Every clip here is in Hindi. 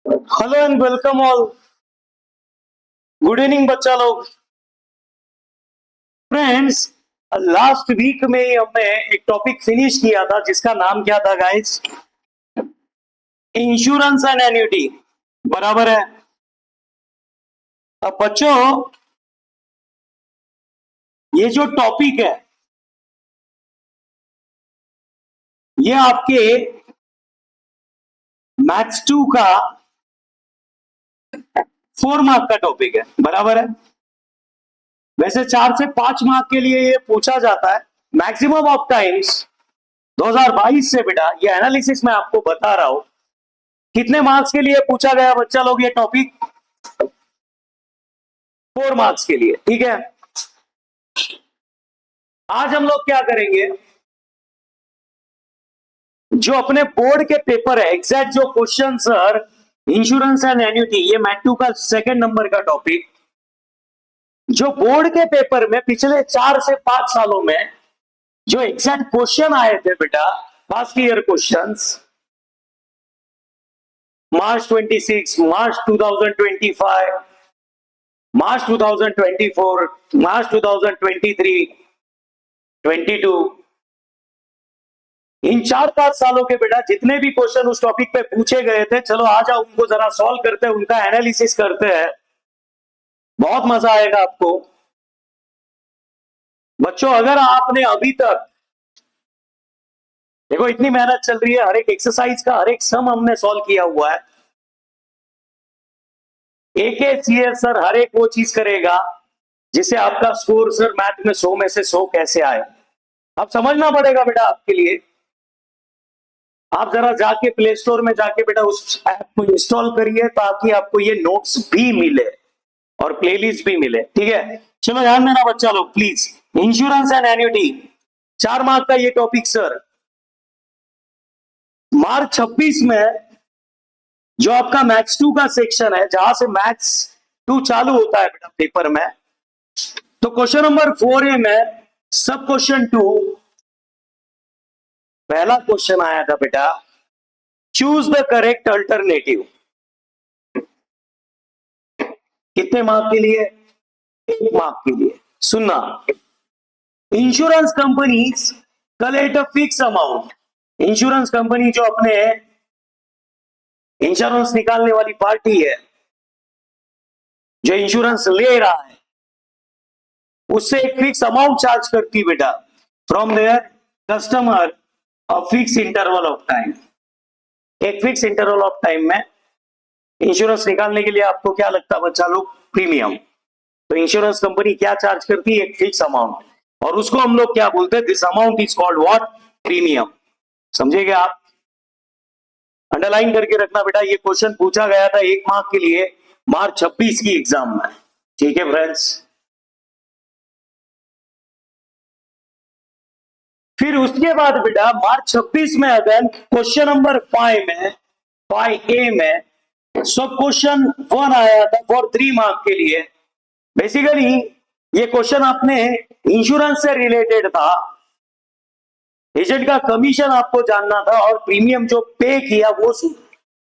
Hello and welcome all. Good evening बच्चा लोग। फ्रेंड्स, लास्ट वीक में हमने एक टॉपिक फिनिश किया था जिसका नाम क्या था गाइस? Insurance and annuity. बराबर है। अब बच्चों, ये जो टॉपिक है ये आपके मैथ्स 2 का 4 मार्क का टॉपिक है। बराबर है। वैसे 4 से 5 मार्क के लिए ये पूछा जाता है मैक्सिमम ऑफ टाइम्स। 2022 से बेटा ये एनालिसिस मैं आपको बता रहा हूं कितने मार्क्स के लिए पूछा गया बच्चा लोग ये टॉपिक? 4 मार्क्स के लिए। ठीक है। आज हम लोग क्या करेंगे, जो अपने बोर्ड के पेपर है एग्जैक्ट जो question sir insurance and annuity, ये मैथ 2 का 2nd नंबर का टॉपिक, जो बोर्ड के पेपर में पिछले 4 से 5 सालों में जो एग्जैक्ट क्वेश्चन आए थे बेटा, पास्ट ईयर क्वेश्चंस, मार्च 26, मार्च 2025, मार्च 2024, मार्च 2023, 22, इन 4-5 सालों के बेटा जितने भी क्वेश्चन उस टॉपिक पे पूछे गए थे, चलो आ जाओ उनको जरा सॉल्व करते हैं, उनका एनालिसिस करते हैं। बहुत मजा आएगा आपको बच्चों। अगर आपने अभी तक, देखो इतनी मेहनत चल रही है, हर एक एक्सरसाइज का हर एक सम हमने सॉल्व किया हुआ है। एक सीए सर हर एक वो चीज करेगा जिससे आपका स्कोर सर मैथ में 100 में से 100 कैसे आए। अब समझना पड़ेगा बेटा आपके लिए। आप जरा जाके प्ले स्टोर में जाके बेटा उस ऐप को इंस्टॉल करिए ताकि आपको ये नोट्स भी मिले और प्लेलिस्ट भी मिले। ठीक है, चलो ध्यान देना बच्चा लोग please. Insurance and annuity 4 mark का ये टॉपिक सर मार्च 26 में जो आपका मैथ्स 2 का सेक्शन है, जहां से मैथ्स 2 चालू होता है बेटा पेपर में, तो क्वेश्चन नंबर 4A में सब क्वेश्चन 2 पहला क्वेश्चन आया था बेटा, चूज द करेक्ट अल्टरनेटिव। कितने मार्क के लिए? 1 मार्क के लिए। सुनना, insurance companies collect a fix amount. Insurance company जो अपने इंश्योरेंस निकालने वाली पार्टी है, जो इंश्योरेंस ले रहा है, उससे एक फिक्स अमाउंट चार्ज करती बेटा from there customer a fix interval of time. एक फिक्स इंटरवल ऑफ टाइम में इंश्योरेंस निकालने के लिए आपको क्या लगता है बच्चा लोग? प्रीमियम। तो इंश्योरेंस कंपनी क्या चार्ज करती है? एक फिक्स अमाउंट, और उसको हम लोग क्या बोलते हैं? This amount is called what? Premium. समझेंगे आप? अंडरलाइन करके रखना बेटा, ये क्वेश्चन पूछा गया था 1 मार्क के लिए मार्च 26 की एग्जाम में। ठीक है फ्रेंड्स। फिर उसके बाद बेटा मार्च 26 में अगर क्वेश्चन नंबर 5 में 5A में सब क्वेश्चन 1 आया था फॉर 3 मार्क के लिए। बेसिकली ये क्वेश्चन आपने इंश्योरेंस से रिलेटेड था, एजेंट का कमीशन आपको जानना था और प्रीमियम जो पे किया वो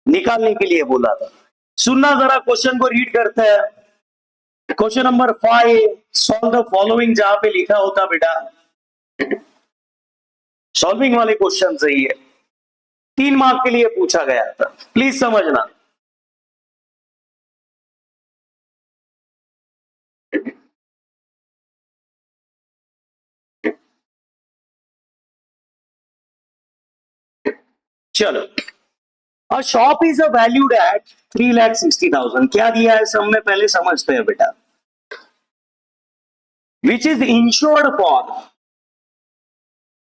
निकालने के लिए बोला था। सुनना जरा, क्वेश्चन को रीड करते हैं। Question number 5, solve the following, जहां पे लिखा होता बेटा सॉल्विंग वाले क्वेश्चन सही है, 3 मार्क के लिए पूछा गया था, प्लीज समझना। चलो, a shop is a valued at 3,60,000। क्या दिया है सब में पहले समझते हैं बेटा। विच इज इंश्योर्ड फॉर,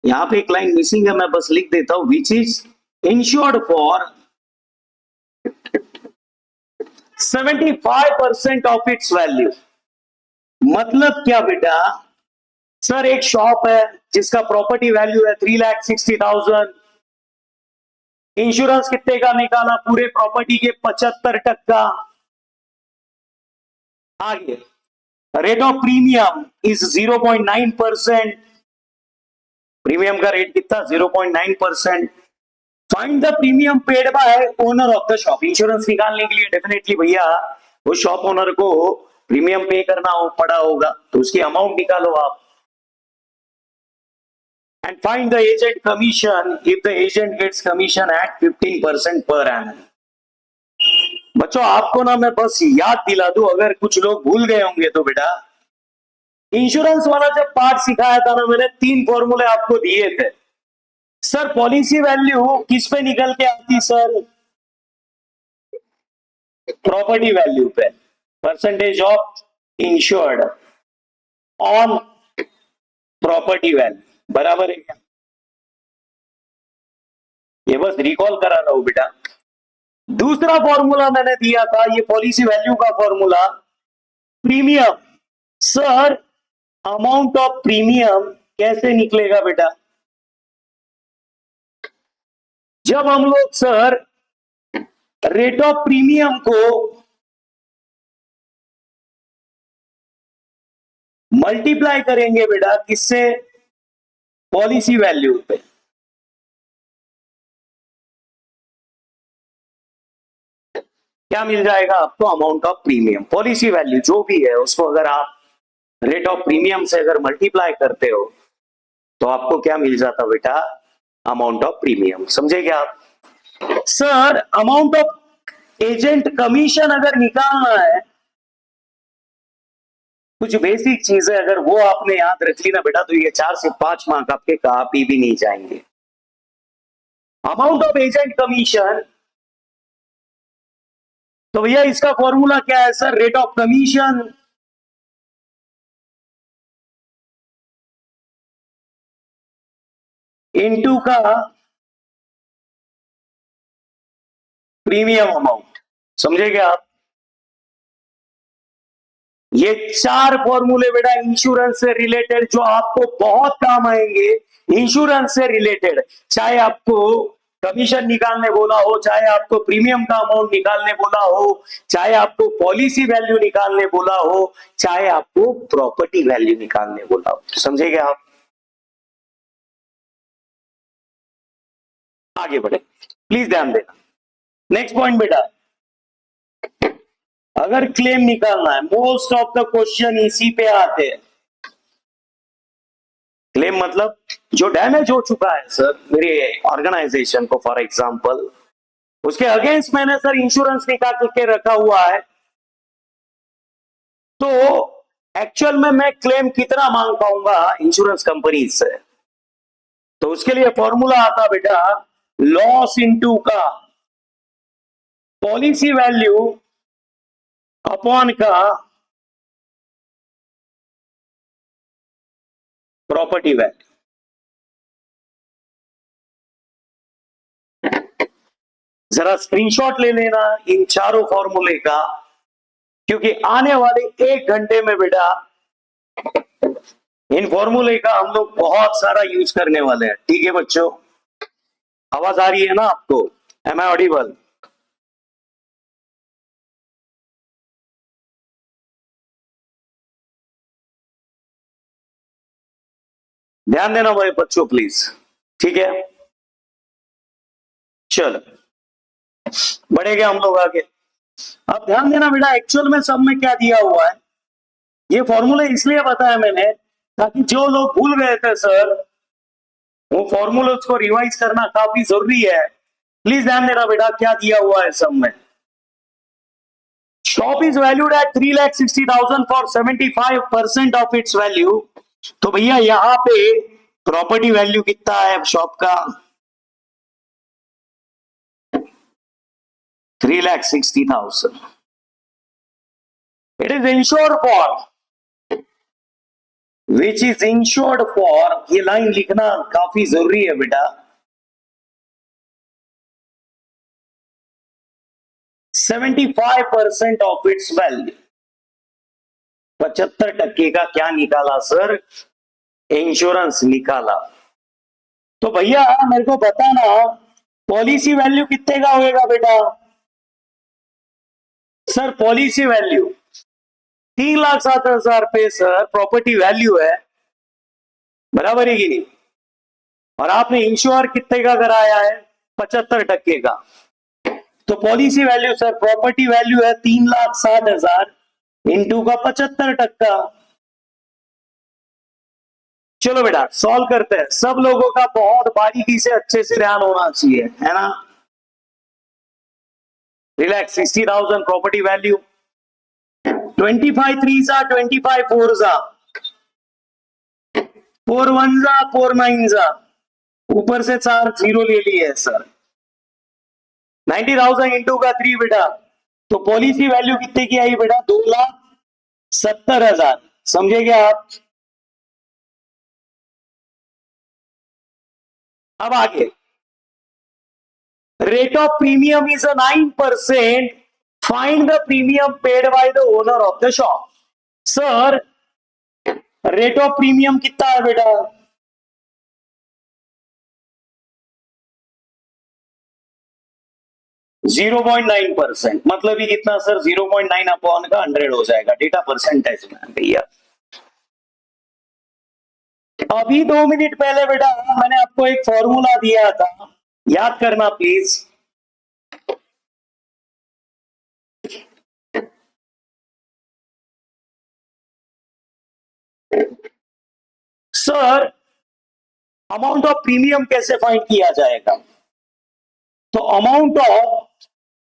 यहां पे एक लाइन मिसिंग है, मैं बस लिख देता हूं, विच is insured for 75% of its value. मतलब क्या बेटा? सर एक शॉप है जिसका प्रॉपर्टी वैल्यू है 3,60,000, इंश्योरेंस कितने का निकाला? पूरे प्रॉपर्टी के 75%। आगे rate of premium is 0.9%। Premium का रेट कितना? 0.9%। Find the premium paid by owner of the shop. Insurance निकालने के लिए डेफिनेटली भैया वो शॉप ओनर को प्रीमियम पे करना पड़ा होगा, तो उसकी अमाउंट निकालो आप। And find the agent commission if the agent gets commission at 15% per annum. बच्चों आपको ना मैं बस याद दिला दूं, अगर कुछ लोग भूल गए होंगे तो बेटा, इंश्योरेंस वाला जब पार्ट सिखाया था ना मैंने, 3 फॉर्मूले आपको दिए थे। सर पॉलिसी वैल्यू किस पे निकल के आती सर? प्रॉपर्टी वैल्यू पे, percentage of insured on property value, बराबर है क्या? ये बस रिकॉल करा रहा हूं बेटा। दूसरा फॉर्मूला मैंने दिया था, ये पॉलिसी वैल्यू का formula, premium. Sir amount of premium कैसे निकलेगा बेटा? जब हम लोग सर रेट ऑफ प्रीमियम को मल्टीप्लाई करेंगे बेटा किससे? पॉलिसी वैल्यू पे। क्या मिल जाएगा आपको? Amount of premium. Policy value जो भी है उसको अगर आप रेट ऑफ प्रीमियम से अगर मल्टीप्लाई करते हो तो आपको क्या मिल जाता बेटा? Amount of premium. समझे क्या आप? Sir amount of agent commission अगर निकालना है, कुछ बेसिक चीजें अगर वो आपने याद रख ली ना बेटा, तो ये 4 से 5 मार्क आपके कभी भी नहीं जाएंगे। अमाउंट ऑफ एजेंट कमीशन, तो भैया इसका फॉर्मूला क्या है sir? Rate of commission into का प्रीमियम अमाउंट। समझे क्या आप? ये 4 फॉर्मूले बेटा इंश्योरेंस से रिलेटेड जो आपको बहुत काम आएंगे। इंश्योरेंस से रिलेटेड, चाहे आपको कमीशन निकालने बोला हो, चाहे आपको प्रीमियम का अमाउंट निकालने बोला हो, चाहे आपको पॉलिसी वैल्यू निकालने बोला हो, चाहे आपको प्रॉपर्टी वैल्यू निकालने बोला हो। समझे क्या आप? आगे बढ़े, प्लीज ध्यान देना। नेक्स्ट पॉइंट बेटा, अगर क्लेम निकालना है, मोस्ट ऑफ द क्वेश्चन इसी पे आते हैं। क्लेम मतलब जो डैमेज हो चुका है सर मेरे ऑर्गेनाइजेशन को, फॉर एग्जांपल उसके अगेंस्ट मैंने सर इंश्योरेंस निकाल के रखा हुआ है, तो एक्चुअल में मैं क्लेम कितना मांग पाऊंगा इंश्योरेंस कंपनी से? तो उसके लिए फॉर्मूला आता बेटा, लॉस इनटू का पॉलिसी वैल्यू अपॉन का प्रॉपर्टी वैल्यू। जरा स्क्रीनशॉट ले लेना इन चारों फॉर्मूले का, क्योंकि आने वाले 1 घंटे में बेटा इन फॉर्मूले का हम लोग बहुत सारा यूज करने वाले हैं। ठीक है बच्चों, आवाज आ रही है ना आपको? Am I audible? ध्यान देना भाई बच्चों प्लीज, ठीक है? चलो बढ़ेगा हम लोग आगे। अब ध्यान देना बेटा, एक्चुअल में सब में क्या दिया हुआ है, ये फॉर्मूले इसलिए बताया मैंने ताकि जो लोग भूल गए थे सर, वो फॉर्मूले को रिवाइज करना काफी जरूरी है। प्लीज ध्यान देना बेटा, क्या दिया हुआ है सब में। Shop is valued at 3,60,000 for 75% of its value. तो भैया यहां पे प्रॉपर्टी वैल्यू कितना है शॉप का? 3,60,000। It is insured for, which is insured for, ये लाइन लिखना काफी जरूरी है बेटा, 75% ऑफ इट्स वैल्यू। 75% का क्या निकाला सर? इंश्योरेंस निकाला। तो भैया मेरे को बताना पॉलिसी वैल्यू कितने का होएगा बेटा? सर पॉलिसी वैल्यू 3,07,000 पे सर प्रॉपर्टी वैल्यू है, बराबर है कि नहीं? और आपने इंश्योर कितने का कराया है? 75% का। तो policy value sir, property value है 3,60,000 इंटू का 75%। चलो बेटा सॉल्व करते हैं। सब लोगों का बहुत बारीकी से अच्छे से ध्यान होना चाहिए, है ना। रिलैक्स। 60,000 प्रॉपर्टी वैल्यू, 25 3 सा 25 4 सा 4 1 सा 4 9 सा, ऊपर से 4 जीरो ले लिए सर। 90,000 इंटू का 3 बेटा, तो पॉलिसी वैल्यू कितने की आई बेटा? 2,70,000। समझे क्या आप? अब आगे, rate of premium is a 9%, find the premium paid by the owner of the shop. Sir rate of premium कितना है बेटा? 0.9%। मतलब ये कितना सर? 0.9 अपॉन का 100 हो जाएगा। डेटा परसेंटेज में भैया। अभी 2 मिनट पहले बेटा मैंने आपको एक फॉर्मूला दिया था, याद करना please. Sir amount of premium कैसे फाइंड किया जाएगा? तो amount of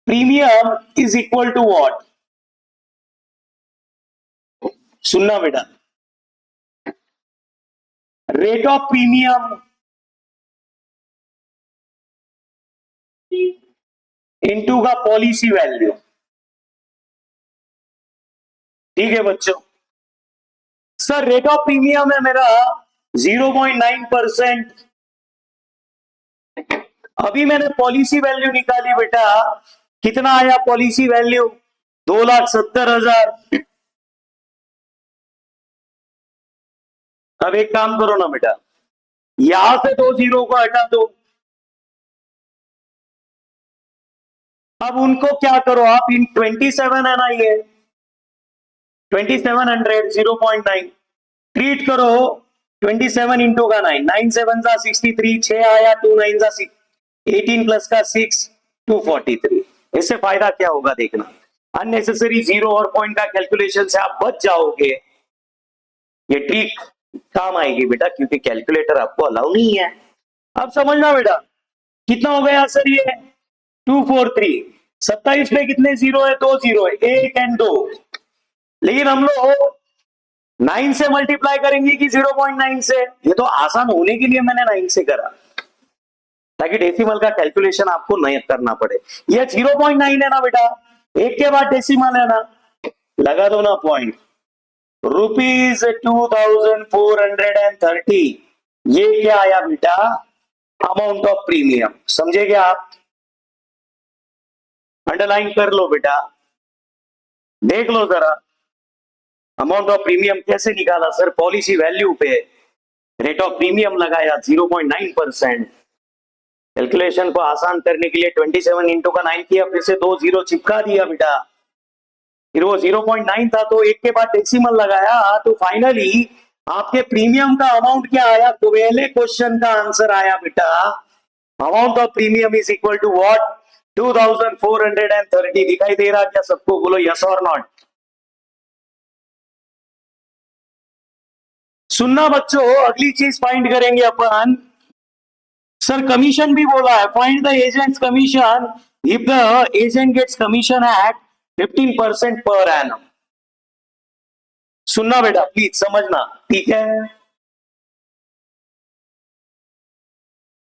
premium is equal to what? सुनना बेटा, रेट ऑफ प्रीमियम इनटू का पॉलिसी वैल्यू। ठीक है बच्चों। सर रेट ऑफ प्रीमियम है मेरा 0.9%। अभी मैंने पॉलिसी वैल्यू निकाली बेटा, कितना आया पॉलिसी वैल्यू? 2,70,000। अब एक काम करो ना बेटा, यहां से 2 जीरो को हटा दो। अब उनको क्या करो आप, इन 27 है ना ये 2700 0.9 ट्रीट करो। 27 इंटू का 9, 9 7 सा 63, 6 आया, 2 9 सा 18 प्लस का 6 243। इससे फायदा क्या होगा देखना, अननेसेसरी जीरो और पॉइंट का कैलकुलेशन से आप बच जाओगे। ये ट्रिक काम आएगी बेटा, क्योंकि कैलकुलेटर आपको अलाउ नहीं है। अब समझना बेटा, कितना हो गया सर ये? 243। 27 में कितने जीरो है? 2 जीरो है, 1 एंड 2। लेकिन हम लोग 9 से मल्टीप्लाई करेंगे कि 0.9 से? ये तो आसान होने के लिए मैंने 9 से करा, ताकि डेसिमल का कैलकुलेशन आपको नहीं करना पड़े। ये 0.9 है ना बेटा, एक के बाद डेसिमल है ना, लगा दो ना पॉइंट। ₹2,430। ये क्या आया बेटा? Amount of premium. समझे क्या आप? अंडरलाइन कर लो बेटा, देख लो जरा अमाउंट ऑफ प्रीमियम कैसे निकाला सर। पॉलिसी वैल्यू पे रेट ऑफ प्रीमियम लगाया 0.9%। कैलकुलेशन को आसान करने के लिए 27 इंटू का 9 किया, फिर से 2 जीरो चिपका दिया बेटा। फिर वो 0.9 था तो एक के बाद डेसिमल लगाया, तो फाइनली आपके प्रीमियम का अमाउंट क्या आया? तो पहले क्वेश्चन का आंसर आया बेटा, amount of premium is equal to what? 2,430। दिखाई दे रहा क्या सबको? बोलो यस और नॉट। सुनना बच्चों, अगली चीज फाइंड करेंगे अपन। सर कमीशन भी बोला है, find the agent's commission if the agent gets commission at 15% per annum. सुनना बेटा प्लीज, समझना, ठीक है।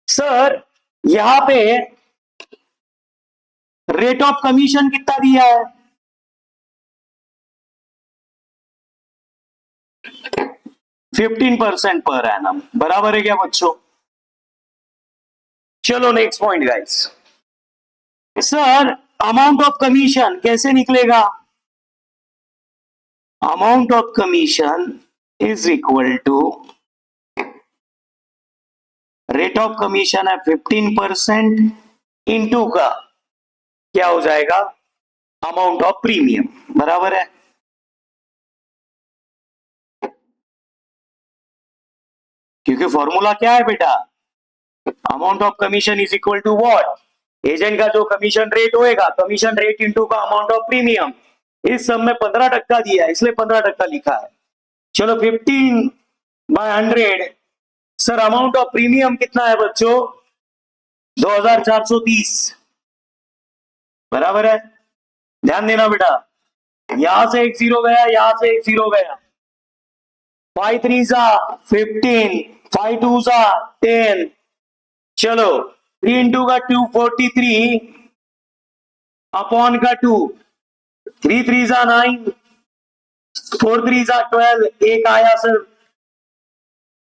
सर यहां पे रेट ऑफ कमीशन कितना दिया है? 15% पर एनम, बराबर है क्या बच्चों? चलो next point guys. Sir amount of commission कैसे निकलेगा? Amount of commission is equal to, rate of commission है 15% इंटू का क्या हो जाएगा? अमाउंट ऑफ प्रीमियम, बराबर है। क्योंकि फॉर्मूला क्या है बेटा? Amount of commission is equal to what, agent का जो कमीशन रेट होएगा, कमीशन रेट इंटू का अमाउंट ऑफ प्रीमियम, इस सब में 15% दिया है इसलिए 15% लिखा है। चलो 15/100, सर अमाउंट ऑफ प्रीमियम कितना है बच्चों, 2430, बराबर है। ध्यान देना बेटा, यहां से एक जीरो गया, यहां से एक जीरो गया, 5 3 15, 5 2 10, चलो 3 इंटू का 243 अपॉन का 2, 3 3 9, 4 3 12, एक आया सर,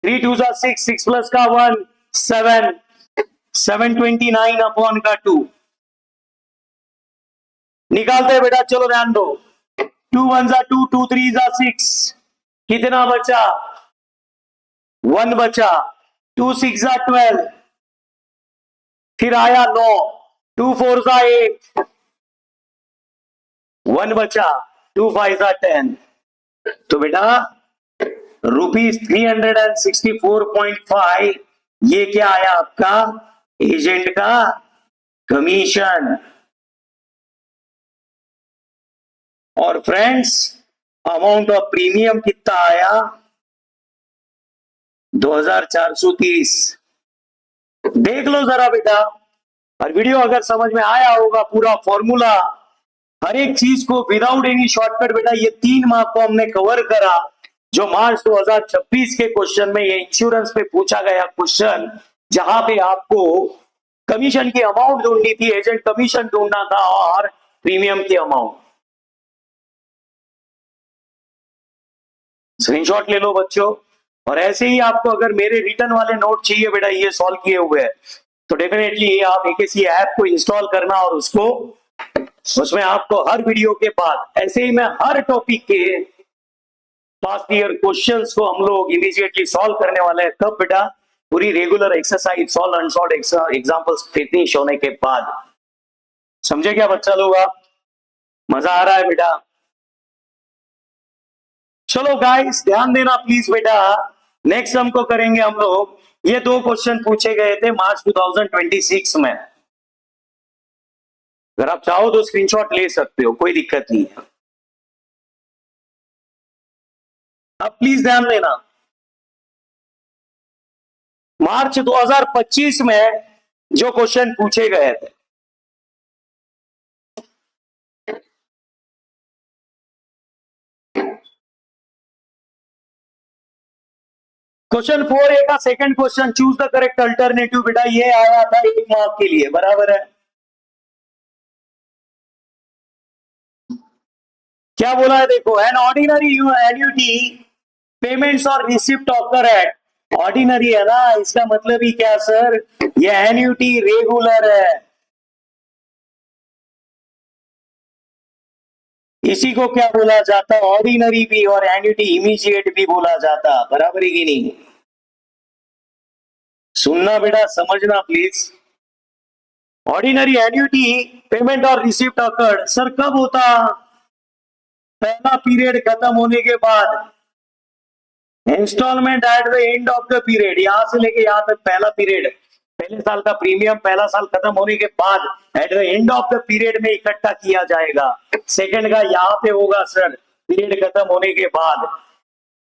3 2 6, 6 प्लस का 1 7, 729 अपॉन का 2 निकालते हैं बेटा, चलो ध्यान दो, 2 1 2, 2 3 6, कितना बचा, 1 बचा, 2 6 12, फिर आया 9, 2 4 8, 1 बचा, 2 5 10, तो बेटा ₹364.5, ये क्या आया आपका, एजेंट का कमीशन। और फ्रेंड्स अमाउंट ऑफ प्रीमियम कितना आया, 2430। देख लो जरा बेटा, और वीडियो अगर समझ में आया होगा, पूरा फॉर्मूला हर एक चीज को विदाउट एनी शॉर्टकट बेटा, ये 3 मार्क को हमने कवर करा। जो मार्च 2026 के क्वेश्चन में ये इंश्योरेंस पे पूछा गया क्वेश्चन, जहां पे आपको कमीशन की अमाउंट ढूंढनी थी, एजेंट कमीशन ढूंढना था और प्रीमियम की अमाउंट। स्क्रीनशॉट ले लो बच्चों, और ऐसे ही आपको अगर मेरे रिटर्न वाले नोट चाहिए बेटा, ये सॉल्व किए हुए हैं, तो डेफिनेटली आप AKC ऐप को इंस्टॉल करना, और उसमें आपको हर वीडियो के बाद ऐसे ही मैं हर टॉपिक के पास्ट ईयर क्वेश्चंस को हम लोग इमीडिएटली सॉल्व करने वाले हैं। कब बेटा, पूरी regular exercise solve unsolved examples finish होने के बाद। समझे क्या बच्चा लोग, आप मजा आ रहा है बेटा। चलो गाइस ध्यान देना प्लीज बेटा, नेक्स्ट हमको करेंगे हम लोग, ये 2 क्वेश्चन पूछे गए थे मार्च 2026 में। अगर आप चाहो तो स्क्रीनशॉट ले सकते हो, कोई दिक्कत नहीं है। अब प्लीज ध्यान देना, मार्च 2025 में जो क्वेश्चन पूछे गए थे, क्वेश्चन 4A का second question, choose the correct alternative बेटा, ये आया था 1 मार्क के लिए, बराबर है। क्या बोला है देखो, एन ऑर्डिनरी एन्युटी पेमेंट्स और रिसिप्ट ऑकर एट, ऑर्डिनरी है ना, इसका मतलब ही क्या सर, ये एन्युटी रेगुलर है, इसी को क्या बोला जाता, ऑर्डिनरी भी और एन्युटी इमीडिएट भी बोला जाता, बराबर ही की नहीं। सुनना बेटा, समझना प्लीज, ऑर्डिनरी एन्युटी पेमेंट और रिसिप्ट ऑकर्ड सर कब होता, पहला पीरियड खत्म होने के बाद, instalment at the end of the period, यहां से लेके यहां तक पहला पीरियड, पहले साल का प्रीमियम पहला साल खत्म होने के बाद eight the end of the period में इकट्ठा किया जाएगा। सेकंड का यहां पे होगा सर, पीरियड खत्म होने के बाद।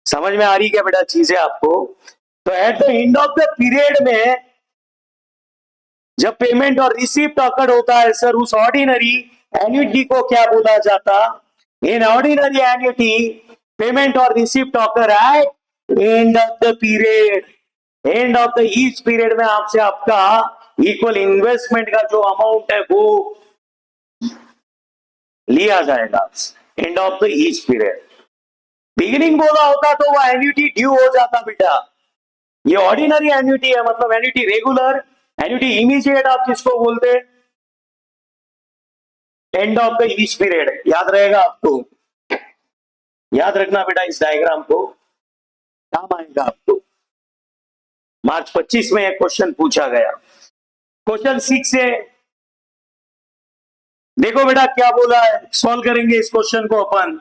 समझ में आ रही क्या बेटा चीजें आपको, तो eight the end of the period में जब पेमेंट और रिसीप्ट ऑकर्ड होता है सर, उस ऑर्डिनरी एन्युटी को क्या बोला जाता, इन ऑर्डिनरी एन्युटी पेमेंट और receipt occur eight and of the period, and of the each period में आपसे आपका इक्वल इन्वेस्टमेंट का जो अमाउंट है वो लिया जाएगा and of the each period. Beginning बोला होता तो वो एन्युटी ड्यू हो जाता बेटा, ये ऑर्डिनरी एन्युटी है, मतलब एन्युटी रेगुलर, एन्युटी इमीडिएट आप किसको बोलते, and of the each period, याद रहेगा आपको, याद रखना बेटा इस डायग्राम को, काम आएगा आपको। मार्च 25 में एक क्वेश्चन पूछा गया, क्वेश्चन 6 से देखो बेटा क्या बोला है, सॉल्व करेंगे इस क्वेश्चन को अपन।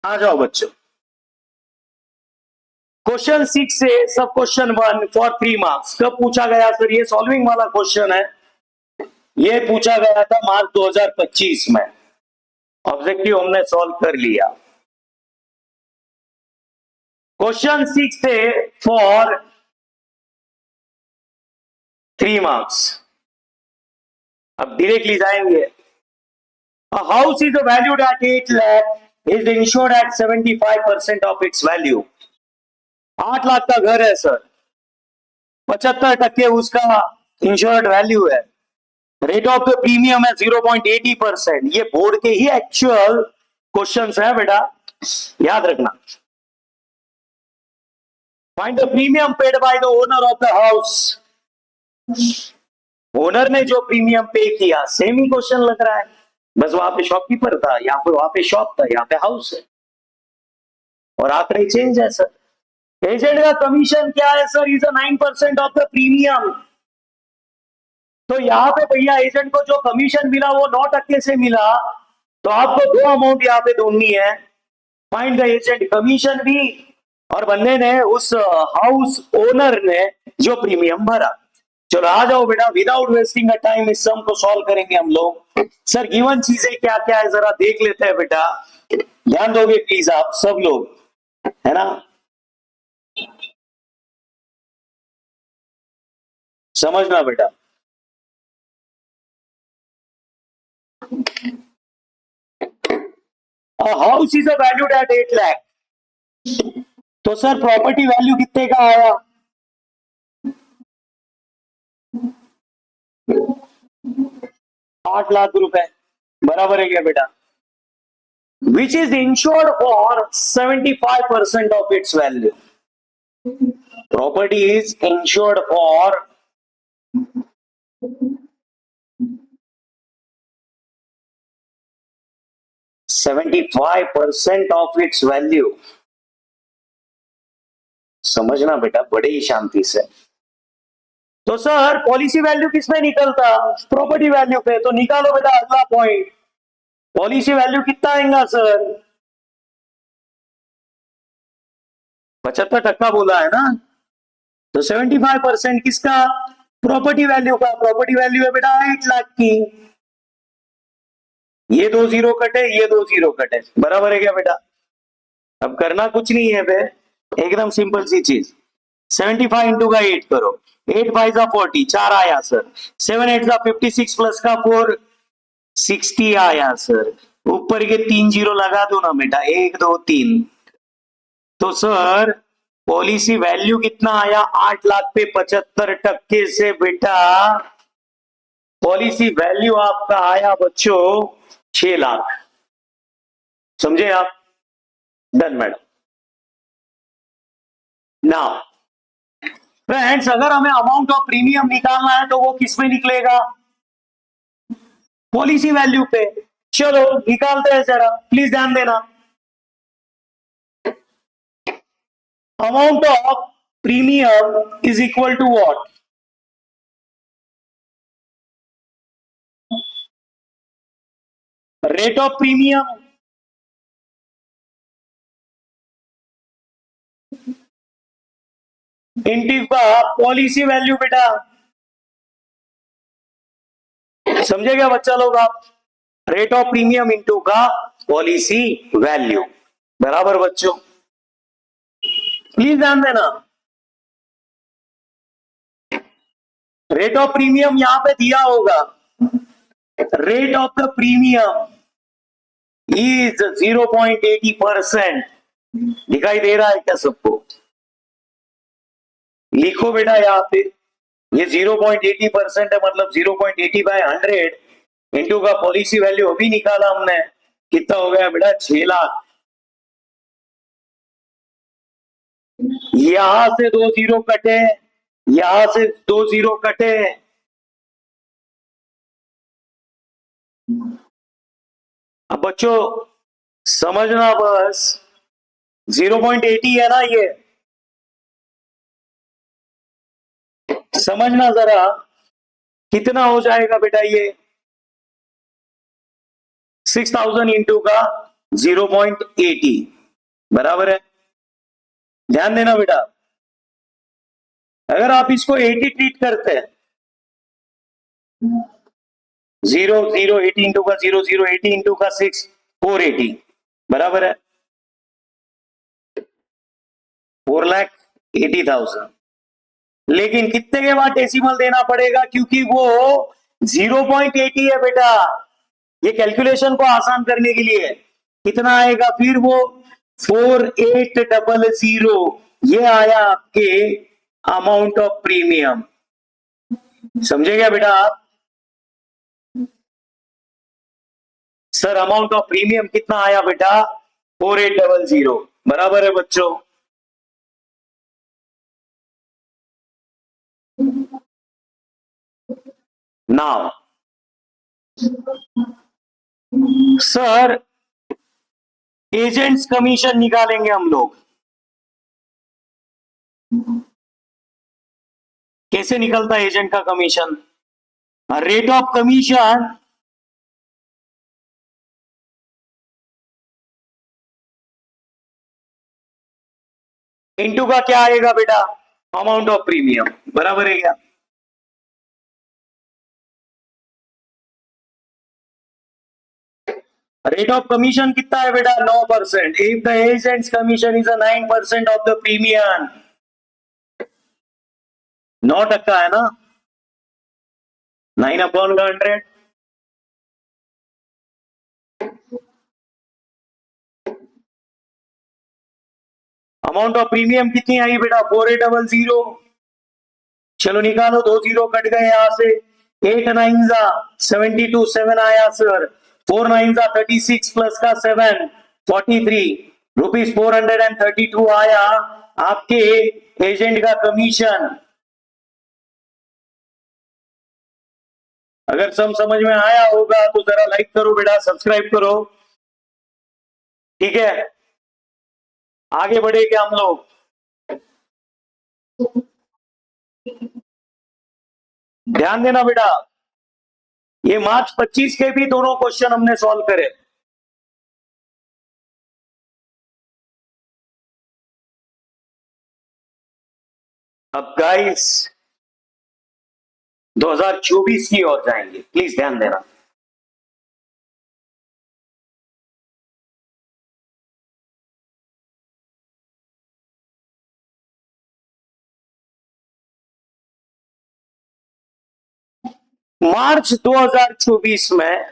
आ जाओ बच्चों, क्वेश्चन 6 से सब क्वेश्चन 1 फॉर 3 मार्क्स कब पूछा गया सर? ये सॉल्विंग वाला क्वेश्चन है, ये पूछा गया था मार्च 2025 में। ऑब्जेक्टिव हमने सॉल्व कर लिया। क्वेश्चन 6 से फॉर 3 मार्क्स। अब डायरेक्टली जाएंगे। A house is valued at 8 lakh, is insured at 75% of its value. 8 lakh का घर है सर, 75% उसका इंश्योर्ड वैल्यू है। रेट ऑफ द प्रीमियम है 0.80%। ये बोर्ड के ही एक्चुअल क्वेश्चंस है बेटा, याद रखना। Find the premium paid by the owner of the house. Owner ने जो प्रीमियम पे किया, सेम ही क्वेश्चन लग रहा है, बस वहां पे शॉपकीपर था, यहाँ पे वहां पे शॉप था, यहाँ पे हाउस है और आंकड़े चेंज है सर। एजेंट का कमीशन क्या है sir? Is 9% of the premium. तो यहाँ पे भैया एजेंट को जो कमीशन मिला वो 9% से मिला, तो आपको दो अमाउंट यहाँ पे ढूंढनी है। फाइंड द एजेंट कमीशन भी, और बंदे ने उस हाउस ओनर ने जो प्रीमियम भरा। चलो आ जाओ बेटा, विदाउट वेस्टिंग अ टाइम इस सम को सॉल्व करेंगे हम लोग। सर गिवन चीजें क्या क्या है जरा देख लेते हैं बेटा, ध्यान दोगे प्लीज आप सब लोग, है ना? समझना बेटा। House is valued at 8 lakh. तो सर प्रॉपर्टी वैल्यू कितने का आया? 8 लाख रुपए, बराबर है क्या बेटा? विच is insured for 75% of its value. Property is insured for 75% of its value. समझना बेटा बड़े ही शांति से। तो सर पॉलिसी वैल्यू किस में निकलता? प्रॉपर्टी वैल्यू पे। तो निकालो बेटा अगला पॉइंट, पॉलिसी वैल्यू कितना आएगा सर? 75% बोला है ना, तो 75% किसका? प्रॉपर्टी वैल्यू का। प्रॉपर्टी वैल्यू है बेटा 8 लाख की। ये 2 जीरो कटे, ये 2 जीरो कटे, बराबर है क्या बेटा? अब करना कुछ नहीं है बे, एकदम सिंपल सी चीज। 75 इंटू का 8 करो, 8 5 जा 40, 4 आया सर। 7 8 जा 56 प्लस का 4 60 आया सर। ऊपर के 3 जीरो लगा दो ना बेटा, 1 2 3। तो सर पॉलिसी वैल्यू कितना आया? 8 लाख पे 75% से बेटा पॉलिसी वैल्यू आपका आया बच्चों 6 लाख। समझे आप? Done madam. नाउ फ्रेंड्स, अगर हमें अमाउंट ऑफ प्रीमियम निकालना है तो वो किस में निकलेगा? पॉलिसी वैल्यू पे। चलो निकालते हैं जरा, प्लीज ध्यान देना। Amount of premium is equal to what? Rate of premium into का पॉलिसी वैल्यू बेटा। समझे क्या बच्चा लोग आप? रेट ऑफ प्रीमियम इंटू का पॉलिसी वैल्यू, बराबर बच्चों? प्लीज ध्यान देना। रेट ऑफ प्रीमियम यहां पे दिया होगा, rate of the premium is 0.80%। दिखाई दे रहा है क्या सबको? लिखो बेटा यहां पे, ये 0.80% है, मतलब 0.80 बाय 100 इंटू का पॉलिसी वैल्यू अभी निकाला हमने, कितना हो गया बेटा? 6 लाख। यहां से 2 जीरो कटे, यहां से 2 जीरो कटे, अब बच्चों समझना बस, 0.80 है ना ये, समझना जरा कितना हो जाएगा बेटा ये? 6000 इंटू का 0.80, बराबर है, ध्यान देना बेटा। अगर आप इसको 80 ट्रीट करते हैं, 0 0 80 इंटू का 0 0 80 इंटू का 6 480 बराबर है 4,80,000। लेकिन कितने के बाद डेसिमल देना पड़ेगा, क्योंकि वो 0.80 है बेटा। ये कैलकुलेशन को आसान करने के लिए कितना आएगा, फिर वो 4800, ये आया आपके अमाउंट ऑफ प्रीमियम। समझे क्या बेटा आप? सर अमाउंट ऑफ प्रीमियम कितना आया बेटा, 4800 बराबर है बच्चों। नाउ सर एजेंट्स कमीशन निकालेंगे हम लोग। कैसे निकलता है एजेंट का commission? Rate of commission into का क्या आएगा बेटा, अमाउंट ऑफ प्रीमियम बराबर है क्या? रेट ऑफ कमीशन कितना है बेटा, 9%। If the agent's commission is 9% of the premium, 9% है ना, 9/100। अमाउंट ऑफ प्रीमियम कितनी आई बेटा, 4800। चलो निकालो, 2 0 कट गए यहां से, 8 9 72, 7 आया सर, 4 9 36 प्लस का 7 43 रुपीज 432 आया आपके एजेंट का कमीशन। अगर सब समझ में आया होगा तो जरा लाइक करो बेटा, सब्सक्राइब करो, ठीक है। आगे बढ़े क्या हम लोग? ध्यान देना बेटा, ये मार्च 25 के भी दोनों क्वेश्चन हमने सॉल्व करे। अब गाइस 2024 की ओर जाएंगे, प्लीज ध्यान देना। मार्च 2024 में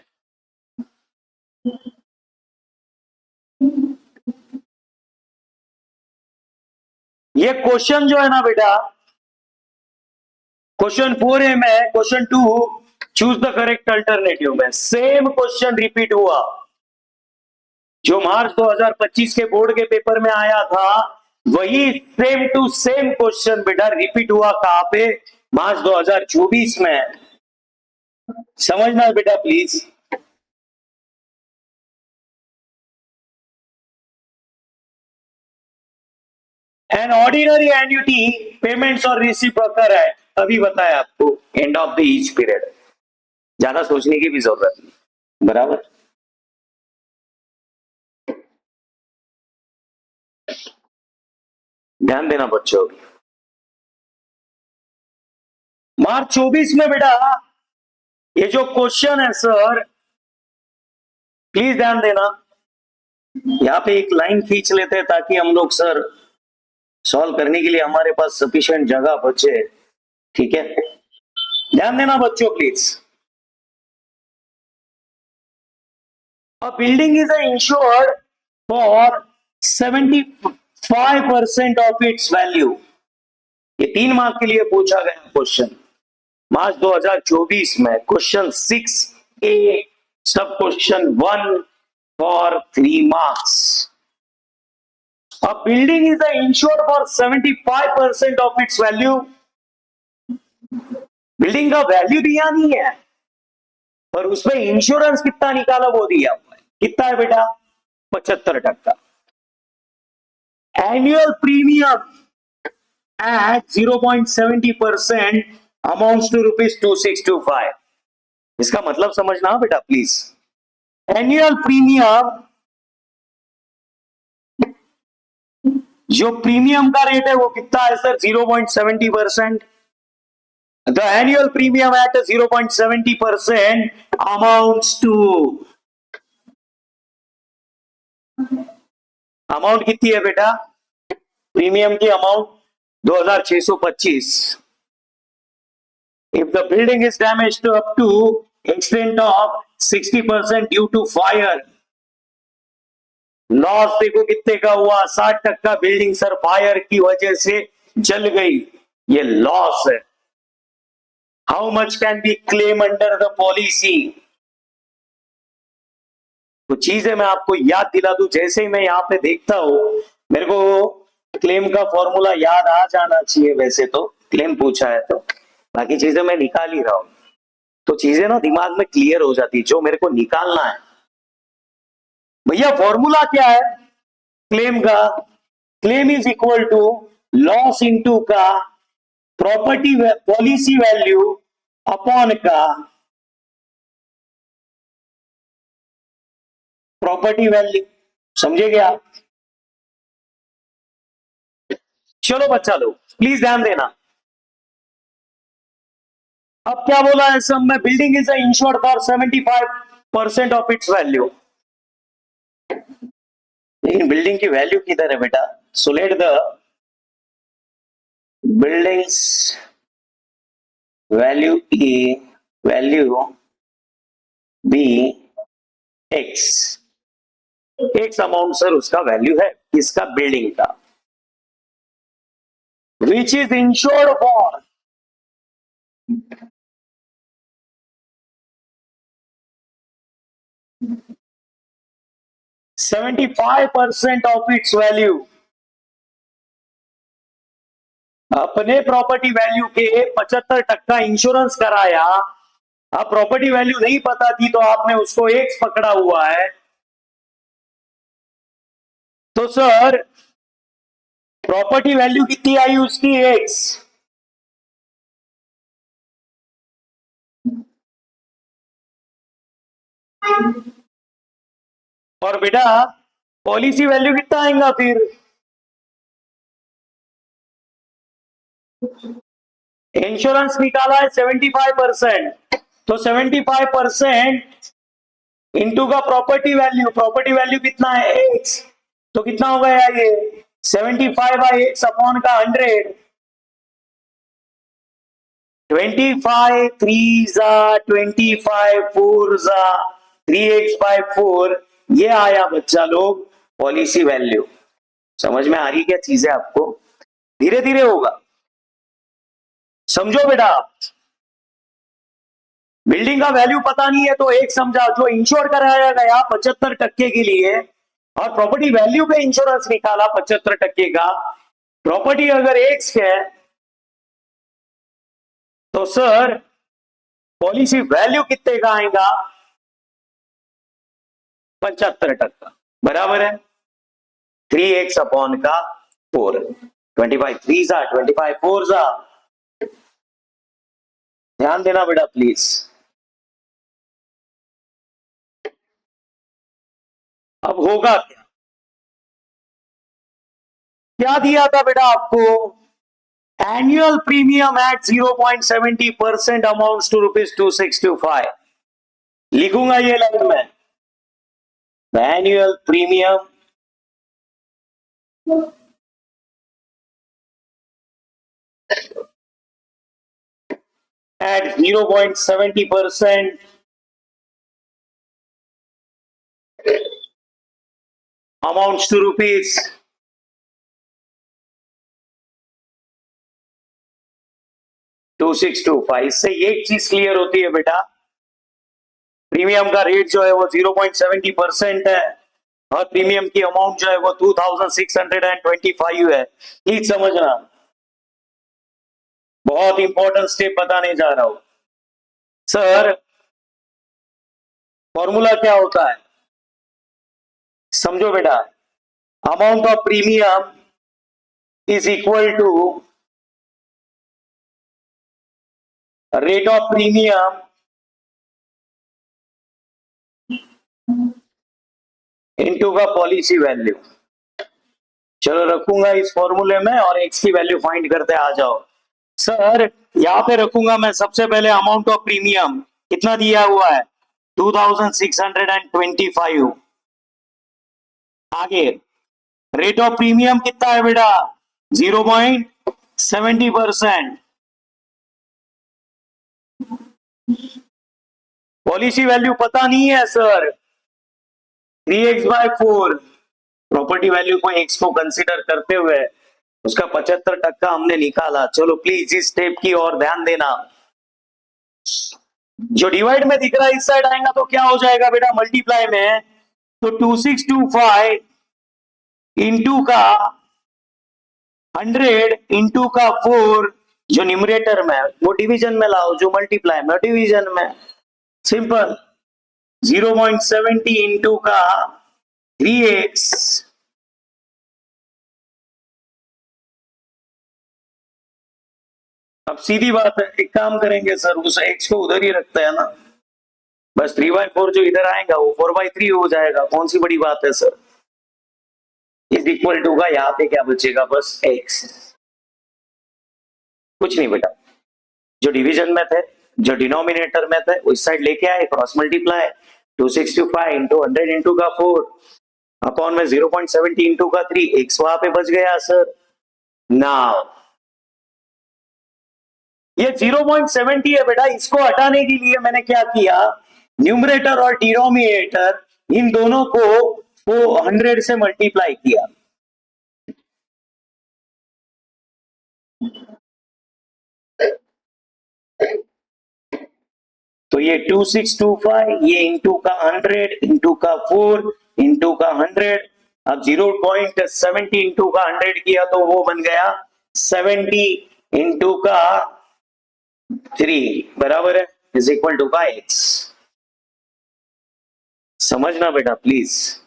ये क्वेश्चन जो है ना बेटा, क्वेश्चन 4A में question 2 choose the correct alternative में सेम क्वेश्चन रिपीट हुआ, जो मार्च 2025 के बोर्ड के पेपर में आया था, वही सेम टू सेम क्वेश्चन बेटा रिपीट हुआ कहां पे, मार्च 2024 में। समझना बेटा please. An ordinary annuity payments और रिसिप्रोकल है, अभी बताया आपको, and of the each period, ज्यादा सोचने की भी जरूरत नहीं, बराबर। ध्यान देना बच्चों, मार्च 24 में बेटा ये जो क्वेश्चन है सर, प्लीज ध्यान देना, यहां पे एक लाइन खींच लेते हैं ताकि हम लोग सर सॉल्व करने के लिए हमारे पास सफिशिएंट जगह बचे, ठीक है। ध्यान देना बच्चों please. A building is insured for 75% of its value, ये 3 मार्क के लिए पूछा गया क्वेश्चन, मार्च 2024 में क्वेश्चन 6A सब question 1 for 3 marks. A building is insured for 75% of its value। Building का वैल्यू दिया नहीं है, पर उसमें इंश्योरेंस कितना निकाला वो दिया हुआ है, कितना है बेटा, 75%। Annual premium at 0.70% amounts to rupees 2625। इसका मतलब समझना बेटा प्लीज। एनुअल प्रीमियम जो प्रीमियम का रेट है वो कितना है sir? 0.70%. The annual premium at 0.70% amounts to, amount कितनी है बेटा? प्रीमियम की amount 2625. If the building is damaged to up to extent of 60% due to fire, loss देखो कितने का हुआ? 60% बिल्डिंग सर फायर की वजह से जल गई, ये लॉस है. How much can be claim under the policy? तो चीजें मैं आपको याद दिला दूं. जैसे ही मैं यहाँ पे देखता हूं, मेरे को क्लेम का फॉर्मूला याद आ जाना चाहिए. वैसे तो क्लेम पूछा है तो बाकी चीजें मैं निकाल ही रहा हूं, तो चीजें ना दिमाग में क्लियर हो जाती जो मेरे को निकालना है. भैया फॉर्मूला क्या है क्लेम का? Claim is equal to loss into का प्रॉपर्टी पॉलिसी वैल्यू अपॉन का प्रॉपर्टी वैल्यू. समझे क्या? चलो बच्चा लोग प्लीज ध्यान देना. अब क्या बोला है सब में? Building is insured for 75% of its value. लेकिन बिल्डिंग की वैल्यू किधर है बेटा? So let the building's value be X. X amount sir उसका वैल्यू है इसका बिल्डिंग का, which is insured for 75% of its value. अपने प्रॉपर्टी वैल्यू के 75% इंश्योरेंस कराया. अब प्रॉपर्टी वैल्यू नहीं पता थी तो आपने उसको एक्स पकड़ा हुआ है. तो सर प्रॉपर्टी वैल्यू कितनी आई उसकी? एक्स. और बेटा पॉलिसी वैल्यू कितना आएगा फिर? इंश्योरेंस निकाला है 75%, तो 75% इंटू का प्रॉपर्टी वैल्यू कितना है? एक्स. तो कितना हो गया ये? 75/x अपॉन का 100. 25 3 25 4 3x/4. ये आया बच्चा लोग पॉलिसी वैल्यू. समझ में आ रही क्या चीजें आपको? धीरे धीरे होगा, समझो बेटा. बिल्डिंग का वैल्यू पता नहीं है तो एक समझा, जो इंश्योर कराया गया 75% के लिए और प्रॉपर्टी वैल्यू पे इंश्योरेंस निकाला 75% का. प्रॉपर्टी अगर एक्स है तो सर पॉलिसी वैल्यू कितने का आएगा? 75%. बराबर है 3x अपॉन का 4. 25 3 25 4. ध्यान देना बेटा प्लीज. अब होगा क्या? क्या दिया था बेटा आपको? Annual premium at 0.70% amounts to ₹2,625. लिखूंगा ये लाइन में. Annual premium at 0.70% amounts to ₹2,625. इससे एक चीज क्लियर होती है बेटा, प्रीमियम का रेट जो है वो 0.70% है और प्रीमियम की अमाउंट जो है वो 2,625 है. प्लीज समझना, बहुत इंपॉर्टेंट स्टेप बताने जा रहा हूं. सर फॉर्मूला क्या होता है समझो बेटा. Amount of premium is equal to rate of premium into का पॉलिसी वैल्यू. चलो रखूंगा इस फॉर्मूले में और एक्स की वैल्यू फाइंड करते आ जाओ। सर यहाँ पे रखूंगा मैं सबसे पहले अमाउंट ऑफ प्रीमियम कितना दिया हुआ है 2625। आगे रेट ऑफ प्रीमियम कितना है बेटा 0.70%। पॉलिसी वैल्यू पता नहीं है सर 3x/4। प्रॉपर्टी वैल्यू को एक्स को कंसीडर करते हुए उसका 75% हमने निकाला। चलो प्लीज इस स्टेप की ओर ध्यान देना। जो डिवाइड में दिख रहा है इस साइड आएगा तो क्या हो जाएगा बेटा मल्टीप्लाई में, तो 2625 इंटू का 100 इंटू का 4 जो न्यूमरेटर में वो डिवीजन में लाओ, जो मल्टीप्लाई में डिवीजन में। सिंपल 0.70 इंटू का 3x। अब सीधी बात है, एक काम करेंगे सर उस x को उधर ही रखते हैं ना, बस 3/4 जो इधर आएगा वो 4/3 हो जाएगा। कौन सी बड़ी बात है सर। इज इक्वल टू का यहाँ पे क्या बचेगा बस x। कुछ नहीं बेटा, जो डिवीजन में थे जो डिनोमिनेटर में थे उस साइड लेके आए, क्रॉस मल्टीप्लाई 265 इंटू 100 इंटू का 4 अपॉन में 0.70 इंटू का 3, x वहां पे बच गया सर। नाउ ये 0.70 है बेटा, इसको हटाने के लिए मैंने क्या किया, न्यूमरेटर और डिनोमिनेटर इन दोनों को 100 से मल्टीप्लाई किया। तो ये 2625 ये इंटू का 100 इंटू का 4 इंटू का 100। अब 0.70 इंटू का 100 किया तो वो बन गया 70 इंटू का 3 बराबर है इज इक्वल टू का x। समझना बेटा प्लीज,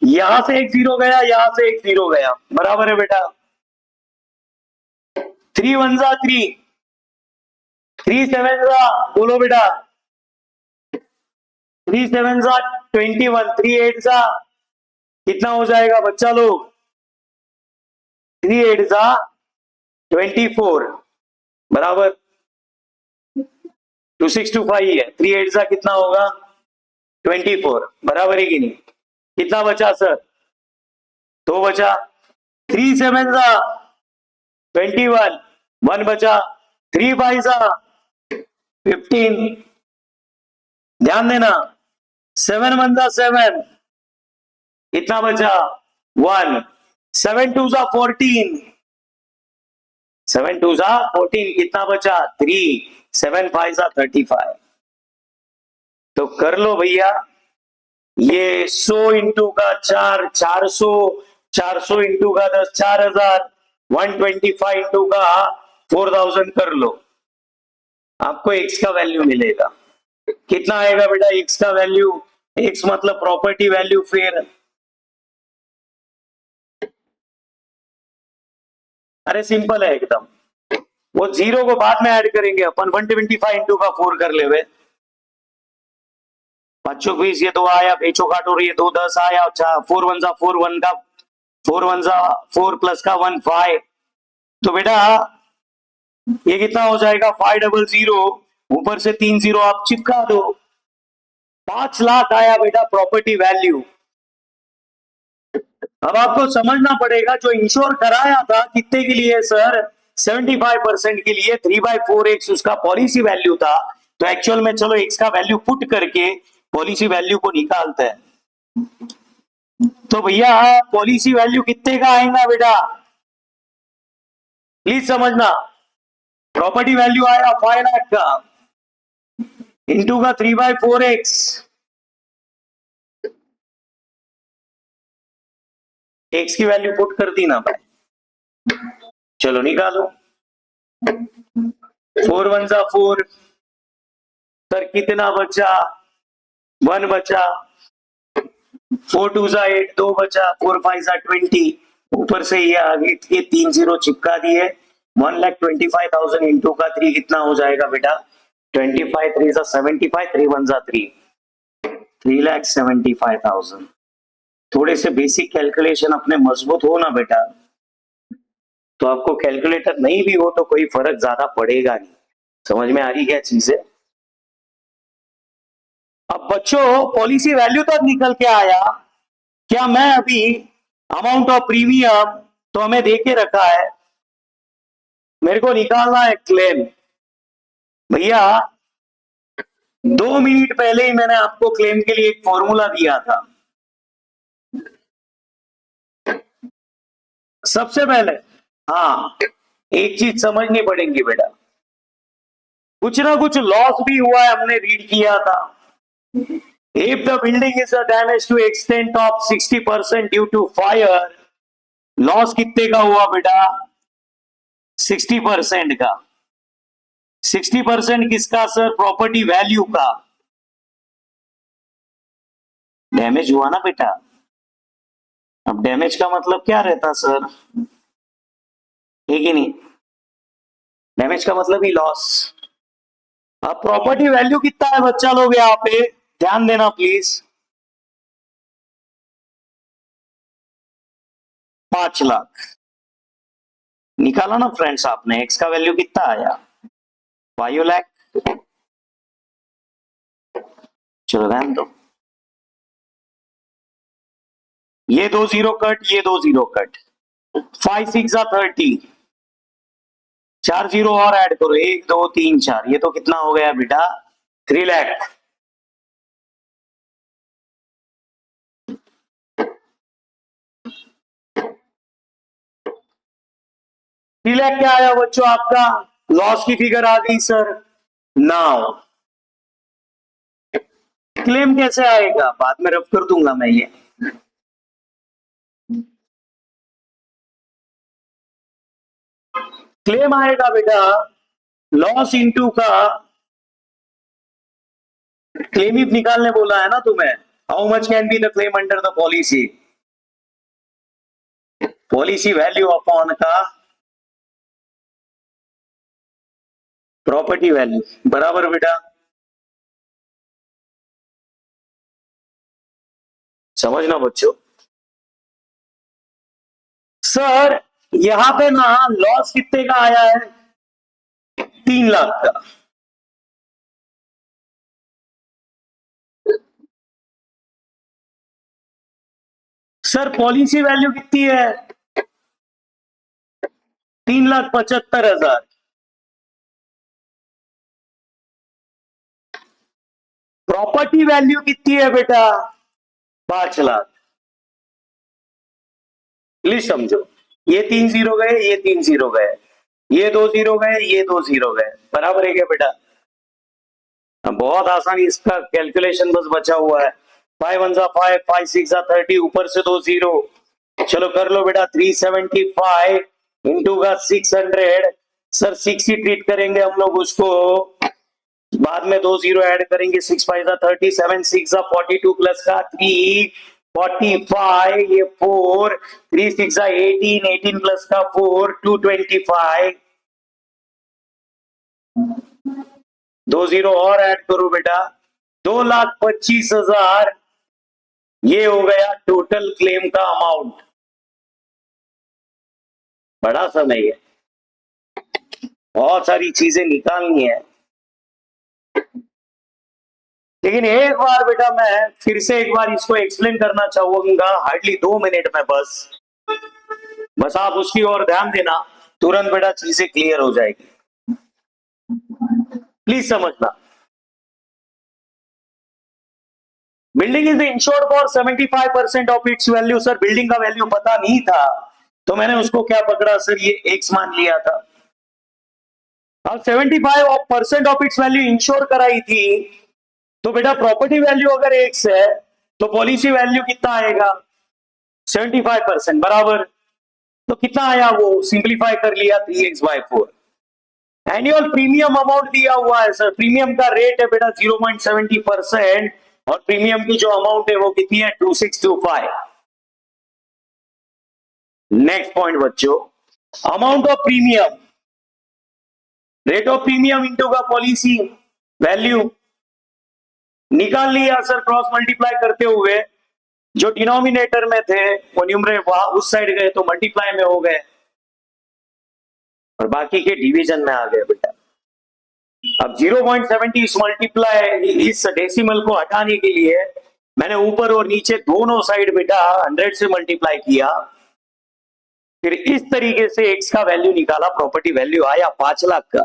यहां से एक जीरो गया यहां से एक जीरो गया बराबर है बेटा। 3 1 जा 3, 3 7 जा बोलो बेटा 3 7 जा 21, 3 8 जा कितना हो जाएगा बच्चा लोग 3 8 जा 24 बराबर 2625 है, 3 8 जा कितना होगा 24 बराबर है कि नहीं। कितना बचा सर 2 बचा, 3 7 जा 21 1 बचा, 3 5 जा 15 ध्यान देना, 7 1 जा 7 कितना बचा 1, 7 2 जा 14, 7 2 जा 14 कितना बचा 3, 7 5 जा 35। तो कर लो भैया, ये 100 इंटू का 4 400, 400 इंटू का 10 4000, 125 इंटू का 4000 कर लो, आपको x का वैल्यू मिलेगा। कितना आएगा बेटा x का वैल्यू, x मतलब प्रॉपर्टी वैल्यू। फिर अरे सिंपल है एकदम, वो जीरो को बाद में ऐड करेंगे अपन। 125 इंटू का 4 कर ले वे, 5 20 ये 2 आया, बेचो काटो ये 2 10 आया, 4 1 जा 4 1 का 4 1 जा 4 प्लस का 1 5। तो बेटा ये कितना हो जाएगा 500, ऊपर से 3 0 आप चिपका दो, 5 लाख आया बेटा प्रॉपर्टी वैल्यू। अब आपको समझना पड़ेगा जो इंश्योर कराया था कितने के लिए सर 75% के लिए 3/4x उसका पॉलिसी वैल्यू था। तो एक्चुअल में चलो x का वैल्यू पुट करके पॉलिसी वैल्यू को निकालते हैं। तो भैया पॉलिसी वैल्यू कितने का आएगा बेटा प्लीज समझना, प्रॉपर्टी वैल्यू आया 5 लाख का इंटू का 3/4x, x की वैल्यू पुट कर दी ना भाई, चलो निकालो 4 1 जा 4 सर कितना बचा 1 बचा, 4 2 जा 8 2 बचा, 4 5 जा 20, ऊपर से ये आगे के 3 0 चिपका दिए, 1,25,000 इंटू का 3 कितना हो जाएगा बेटा 25 3 जा 75, 3 1 जा 3, 3,75,000। थोड़े से बेसिक कैलकुलेशन अपने मजबूत हो ना बेटा, तो आपको कैलकुलेटर नहीं भी हो तो कोई फर्क ज्यादा पड़ेगा नहीं। समझ में आ रही क्या चीज है? अब बच्चों पॉलिसी वैल्यू तक निकल के आया। क्या मैं अभी अमाउंट ऑफ प्रीमियम तो हमें दे के रखा है, मेरे को निकालना है क्लेम। भैया 2 मिनट पहले ही मैंने आपको क्लेम के लिए एक फॉर्मूला दिया था। सबसे पहले हाँ, एक चीज समझनी पड़ेगी बेटा, कुछ ना कुछ लॉस भी हुआ है, हमने रीड किया था। If the building is a damage to extent of 60% due to fire, loss कितने का हुआ बेटा? 60% का। 60% किसका सर? प्रॉपर्टी वैल्यू का। डैमेज हुआ ना बेटा। अब डैमेज का मतलब क्या रहता सर? ठीक ही नहीं, डैमेज का मतलब ही लॉस। अब प्रॉपर्टी वैल्यू कितना है बच्चा लोग? यहाँ पे ध्यान देना प्लीज। 5 लाख निकाला ना फ्रेंड्स आपने। एक्स का वैल्यू कितना आया? 5 लाख। चलो ध्यान दो, ये 2 0 कट, ये 2 0 कट। 5 6 30। 4 0 और ऐड करो, 1 2 3 4, ये तो कितना हो गया बेटा? 3 लाख। 3 लाख क्या आया बच्चों आपका? लॉस की फिगर आ गई सर। नाउ क्लेम कैसे आएगा? बाद में रफ कर दूंगा मैं ये। क्लेम आएगा बेटा लॉस इंटू का क्लेम ही निकालने बोला है ना तुम्हें। How much can be the claim under the policy? Policy value upon का प्रॉपर्टी वैल्यू, बराबर बेटा। समझना बच्चों। सर यहां पे ना लॉस कितने का आया है? 3 लाख का। सर पॉलिसी वैल्यू कितनी है? 3,75,000। प्रॉपर्टी वैल्यू कितनी है बेटा? 5 लाख। प्लीज समझो, ये 3 0 गए, ये 3 0 गए, ये 2 0 गए, ये 2 0 गए, बराबर है क्या बेटा? बहुत आसानी, इसका कैलकुलेशन बस बचा हुआ है। 5 1 5, 5 6 30, ऊपर से 2 0। चलो कर लो बेटा। 375 इंटू का 600। सर 6 ही ट्रीट करेंगे हम लोग उसको, बाद में 2 0 ऐड करेंगे। 6 5 30, 7 6 42 प्लस का 3 45, ये 4, 3 6 18, 18 प्लस का 4 225। 2 0 और ऐड करो बेटा, 2,25,000। ये हो गया टोटल क्लेम का अमाउंट। बड़ा सा नहीं है, बहुत सारी चीजें निकालनी है। लेकिन एक बार बेटा मैं फिर से एक बार इसको एक्सप्लेन करना चाहूंगा, हार्डली 2 मिनट में बस आप उसकी ओर ध्यान देना, तुरंत बेटा चीजें क्लियर हो जाएगी। प्लीज समझना। Building is insured for 75% of its value. Sir building का वैल्यू पता नहीं था तो मैंने उसको क्या पकड़ा सर? ये एक्स मान लिया था। अब 75% ऑफ इट्स वैल्यू इंश्योर कराई थी, तो बेटा प्रॉपर्टी वैल्यू अगर एक्स है तो पॉलिसी वैल्यू कितना आएगा? 75%, बराबर। तो कितना आया? वो सिंप्लीफाई कर लिया, 3x/4। एनुअल प्रीमियम अमाउंट दिया हुआ है सर, प्रीमियम का रेट है बेटा 0.70%, और प्रीमियम की जो अमाउंट है वो कितनी है? 2625। नेक्स्ट पॉइंट बच्चों, amount of premium, rate of premium into का पॉलिसी वैल्यू निकाल लिया सर क्रॉस मल्टीप्लाई करते हुए। जो डिनोमिनेटर में थे वो न्यूमरेटर वहां उस साइड गए तो मल्टीप्लाई में हो गए और बाकी के डिवीजन में आ गए बेटा। अब 0.70 इस मल्टीप्लाई इस डेसिमल को हटाने के लिए मैंने ऊपर और नीचे दोनों साइड बेटा 100 से मल्टीप्लाई किया, फिर इस तरीके से एक्स का वैल्यू निकाला, प्रॉपर्टी वैल्यू आया 5 लाख का।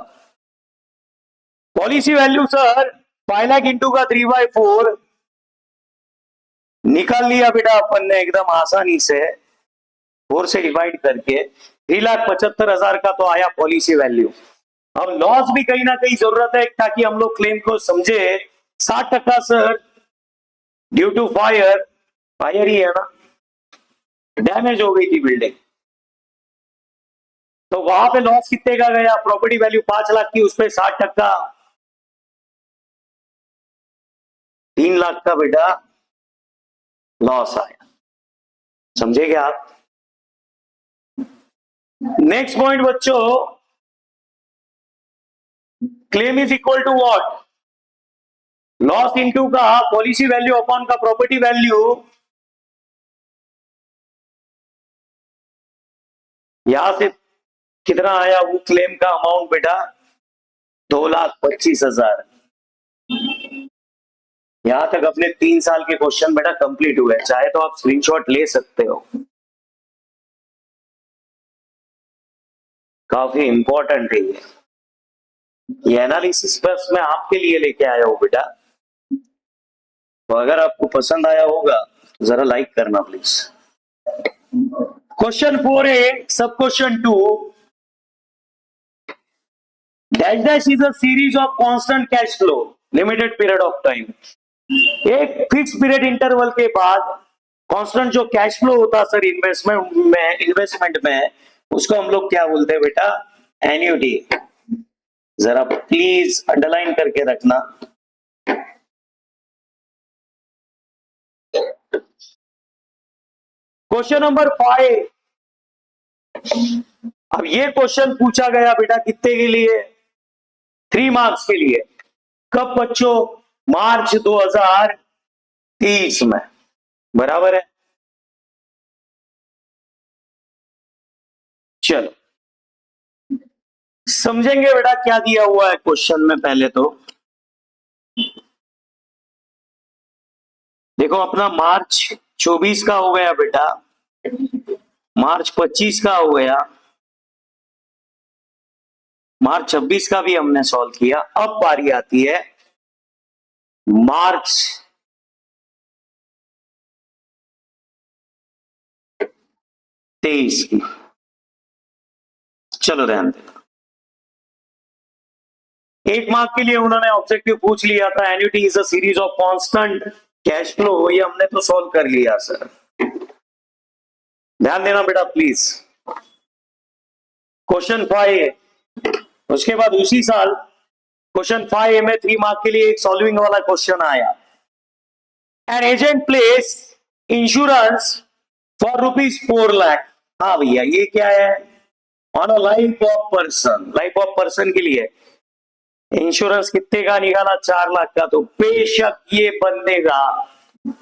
Policy value sir 5 lakh into का 3/4 निकाल लिया बेटा अपन ने एकदम आसानी से 4 से डिवाइड करके 3,75,000 का तो आया पॉलिसी वैल्यू। अब लॉस भी कहीं ना कहीं जरूरत है ताकि हम लोग क्लेम को समझे। 60% sir due to fire, fire ही है ना, डैमेज हो गई थी बिल्डिंग, तो वहां पे लॉस कितने का गया, प्रॉपर्टी वैल्यू 5 लाख की, उस पर 60% 3 लाख का बेटा लॉस आया। समझे क्या आप? नेक्स्ट पॉइंट बच्चों, claim is equal to what, loss into का पॉलिसी वैल्यू अपॉन का प्रॉपर्टी वैल्यू। यहां से कितना आया वो क्लेम का अमाउंट बेटा, 2,25,000। यहां तक अपने 3 साल के क्वेश्चन बेटा कंप्लीट हुए, चाहे तो आप स्क्रीनशॉट ले सकते हो, काफी इंपॉर्टेंट है ये एनालिसिस बस मैं आपके लिए लेके आया हूं बेटा। तो अगर आपको पसंद आया होगा तो जरा लाइक करना प्लीज। क्वेश्चन 4 है, सब question 2, dash dash is a series of constant cash flow limited period of time. एक फिक्स पीरियड इंटरवल के बाद कांस्टेंट जो कैश फ्लो होता है सर इन्वेस्टमेंट में उसको हम लोग क्या बोलते हैं बेटा, एन्युटी। जरा प्लीज अंडरलाइन करके रखना। क्वेश्चन नंबर 5, अब ये क्वेश्चन पूछा गया बेटा कितने के लिए, 3 मार्क्स के लिए। कब बच्चों, मार्च 2030 में, बराबर है। चलो समझेंगे बेटा क्या दिया हुआ है क्वेश्चन में। पहले तो देखो अपना मार्च 24 का हो गया बेटा, मार्च 25 का हो गया, मार्च 26 का भी हमने सॉल्व किया। अब बारी आती है मार्च 23 की। चलो ध्यान देना, 1 मार्क के लिए उन्होंने ऑब्जेक्टिव पूछ लिया था, annuity is a series of constant cash flow, ये हमने तो सॉल्व कर लिया सर। ध्यान देना बेटा प्लीज। क्वेश्चन 5, उसके बाद उसी साल क्वेश्चन 5 में 3 मार्क के लिए एक सॉल्विंग वाला क्वेश्चन आया। An agent place insurance for ₹4 lakh. हाँ भैया ये क्या है, on a life of person, life of person के लिए इंश्योरेंस कितने का निकाला, 4 लाख का। तो बेशक ये बंदे का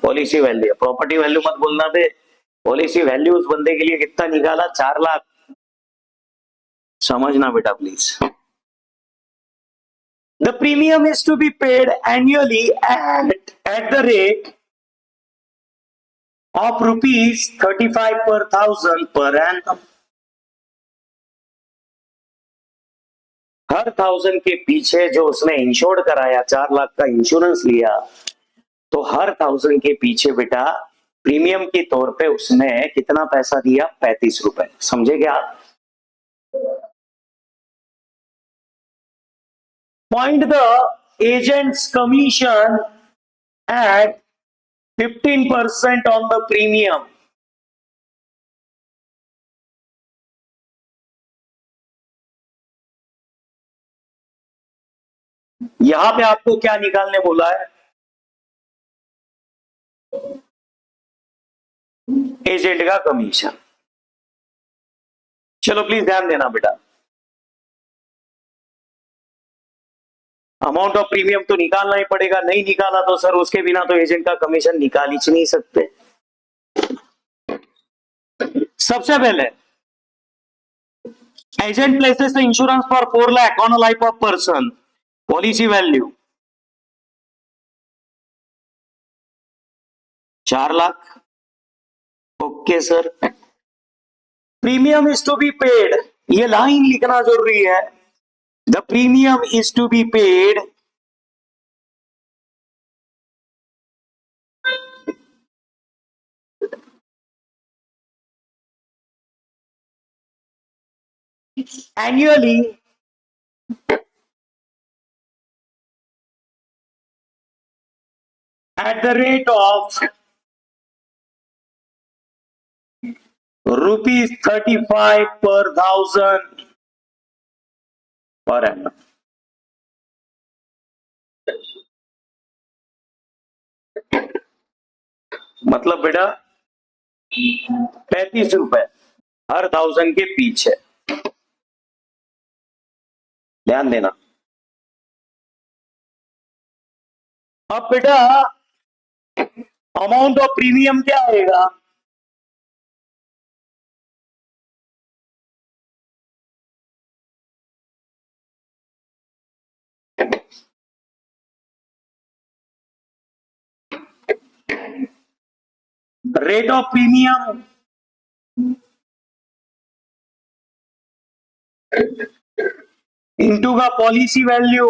पॉलिसी वैल्यू, प्रॉपर्टी वैल्यू मत बोलना बे, पॉलिसी वैल्यू उस बंदे के लिए कितना निकाला, 4 लाख। समझना बेटा please. The premium is to be paid annually at the rate of ₹35 per thousand per annum. हर 1000 के पीछे जो उसने इंश्योर्ड कराया, 4 लाख का इंश्योरेंस लिया, तो हर 1000 के पीछे बेटा प्रीमियम के तौर पे उसने कितना पैसा दिया, 35 रुपए। समझे क्या आप? Point the agent's commission at 15% on the premium. यहां पे आपको क्या निकालने बोला है, एजेंट का कमीशन। चलो प्लीज ध्यान देना बेटा, अमाउंट ऑफ प्रीमियम तो निकालना ही पड़ेगा, नहीं निकाला तो सर उसके बिना तो एजेंट का कमीशन निकाल ही नहीं सकते। सबसे पहले agent places insurance for 4 lakh on a life of person, policy value 4 lakh. Okay sir. Premium is to be paid, ये लाइन लिखना जरूरी है। The premium is to be paid annually at the rate of rupees 35 per thousand per annum। मतलब बेटा 35 रुपए हर 1000 के पीछे, ध्यान देना। अब बेटा अमाउंट ऑफ प्रीमियम क्या आएगा? रेट ऑफ प्रीमियम इंटू का policy value,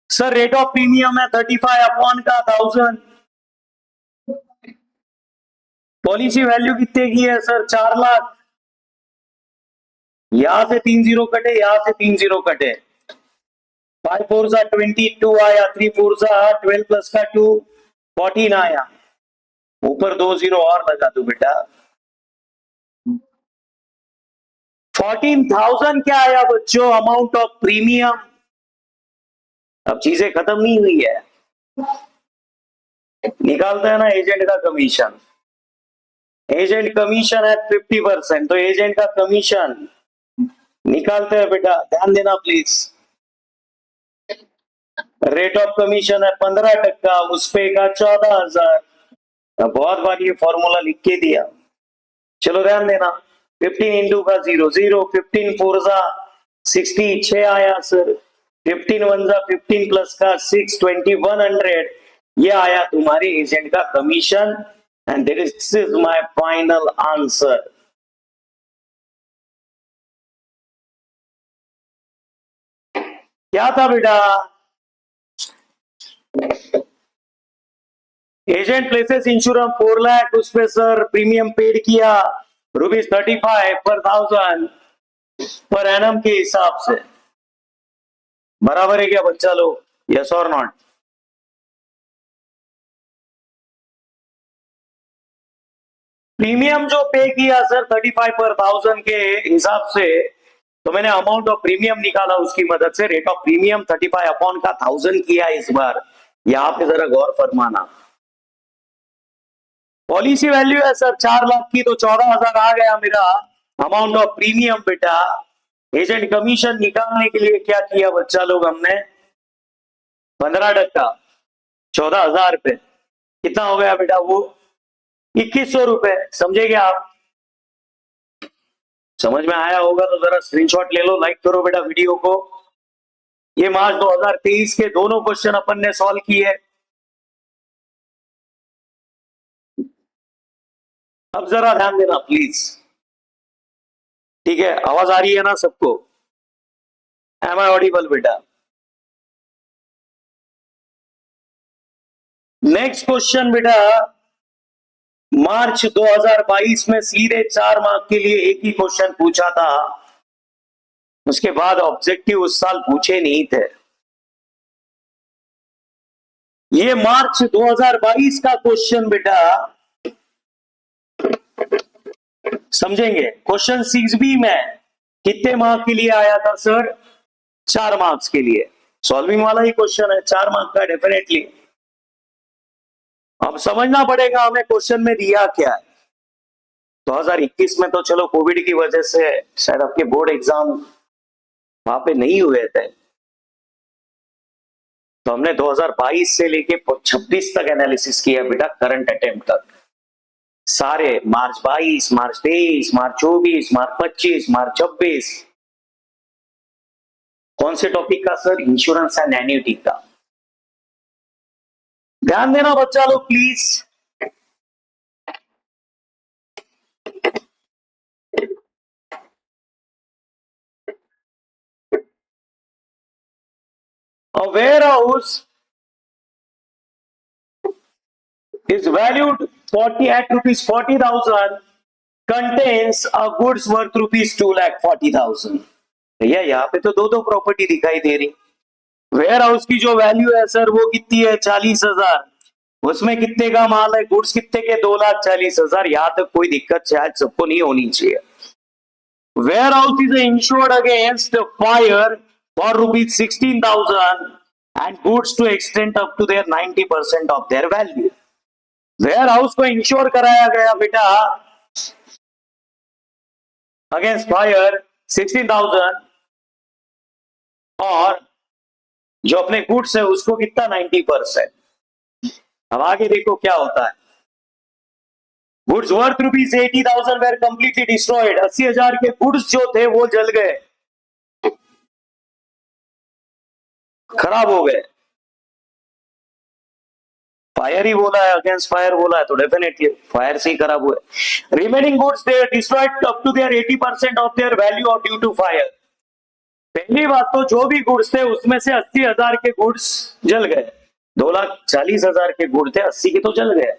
sir rate of premium है 35 अपॉन का 1000, पॉलिसी वैल्यू कितने की है सर? 4 लाख। यहां से 3 जीरो कटे, यहां से 3 जीरो कटे, 5 4 सा 22 आया, 3 4 सा 12 प्लस का 2 14 आया, ऊपर 2 जीरो और लगा दो बेटा। 14,000 क्या आया बच्चों? Amount of premium. अब चीजें खत्म नहीं हुई है, निकालता है ना एजेंट का कमीशन। एजेंट कमीशन है 50%, तो एजेंट का कमीशन निकालते हैं बेटा, ध्यान देना प्लीज। रेट ऑफ कमीशन है 15%, उस पे का 14,000। बहुत बार ये फॉर्मूला लिख के दिया, चलो ध्यान देना। 15 इंटू का 0 0, 15 4 जा 60 6 आया सर, 15 1 जा 15 प्लस का 6 2100, ये आया तुम्हारे एजेंट का commission. And this is my final answer. क्या था बेटा? एजेंट प्लेसेस इंश्योरेंस 4 लाख, उसमें सर प्रीमियम पेड किया ₹35 पर 1000 पर एनम के हिसाब से। बराबर है क्या बच्चा लोग? यस और नॉट? प्रीमियम जो पे किया सर 35 पर 1000 के हिसाब से, तो मैंने अमाउंट ऑफ प्रीमियम निकाला उसकी मदद से। रेट ऑफ प्रीमियम 35 अपॉन का 1000 किया इस बार, यहां पे जरा गौर फरमाना। पॉलिसी वैल्यू है सर 4 लाख की, तो 14,000 आ गया मेरा अमाउंट ऑफ प्रीमियम बेटा। एजेंट कमीशन निकालने के लिए क्या किया बच्चा लोग? हमने 15%, 14,000 रुपए, कितना हो गया बेटा? वो 2100 रुपए। समझे क्या आप? समझ में आया होगा तो जरा स्क्रीनशॉट ले लो, लाइक करो बेटा वीडियो को। ये मार्च 2023 के दोनों क्वेश्चन अपन ने सॉल्व किए। अब जरा ध्यान देना प्लीज, ठीक है? आवाज आ रही है ना सबको? एम आई ऑडिबल बेटा? नेक्स्ट क्वेश्चन बेटा, मार्च 2022 में सीधे 4 मार्क के लिए एक ही क्वेश्चन पूछा था, उसके बाद ऑब्जेक्टिव उस साल पूछे नहीं थे। ये मार्च 2022 का क्वेश्चन बेटा, समझेंगे? क्वेश्चन 6B में कितने मार्क के लिए आया था सर? 4 मार्क्स के लिए। सॉल्विंग वाला ही क्वेश्चन है, 4 मार्क का डेफिनेटली। अब समझना पड़ेगा हमें क्वेश्चन में दिया क्या है। 2021 में तो चलो कोविड की वजह से शायद आपके बोर्ड एग्जाम वहां पे नहीं हुए थे, तो हमने 2022 से लेके 26 तक एनालिसिस किया बेटा, करंट अटेम्प्ट तक सारे, मार्च 22, मार्च 23, मार्च 24, मार्च 25, मार्च 26। कौन से टॉपिक का सर? इंश्योरेंस एंड एन्युटी का। ध्यान देना बच्चा लोग please. A warehouse is valued 40 at rupees 40,000 contains a goods worth rupees 2,40,000। भैया यहाँ पे तो दो दो प्रॉपर्टी दिखाई दे रही। वेयर हाउस की जो वैल्यू है सर वो कितनी है? 40,000। उसमें कितने का माल है? गुड्स कितने के? 2,40,000। यहां तक कोई दिक्कत शायद सबको नहीं होनी चाहिए। Warehouse is insured against fire for rupees 16,000 and goods to extend up to their 90% of their value. Warehouse को इंश्योर कराया गया बेटा अगेंस्ट फायर 16,000, और जो अपने गुड्स है उसको कितना? 90%। अब आगे देखो क्या होता है। Goods worth rupees 80,000 were completely destroyed. 80,000 के गुड्स जो थे वो जल गए, खराब हो गए। फायर ही बोला है, अगेंस्ट फायर बोला है, तो डेफिनेटली फायर से ही खराब हुए। Remaining goods they destroyed up to their 80% of their value और ड्यू टू फायर। पहली बात तो जो भी गुड्स थे उसमें से 80,000 के गुड्स जल गए। 2,40,000 के गुड्स थे, 80 के तो जल गए।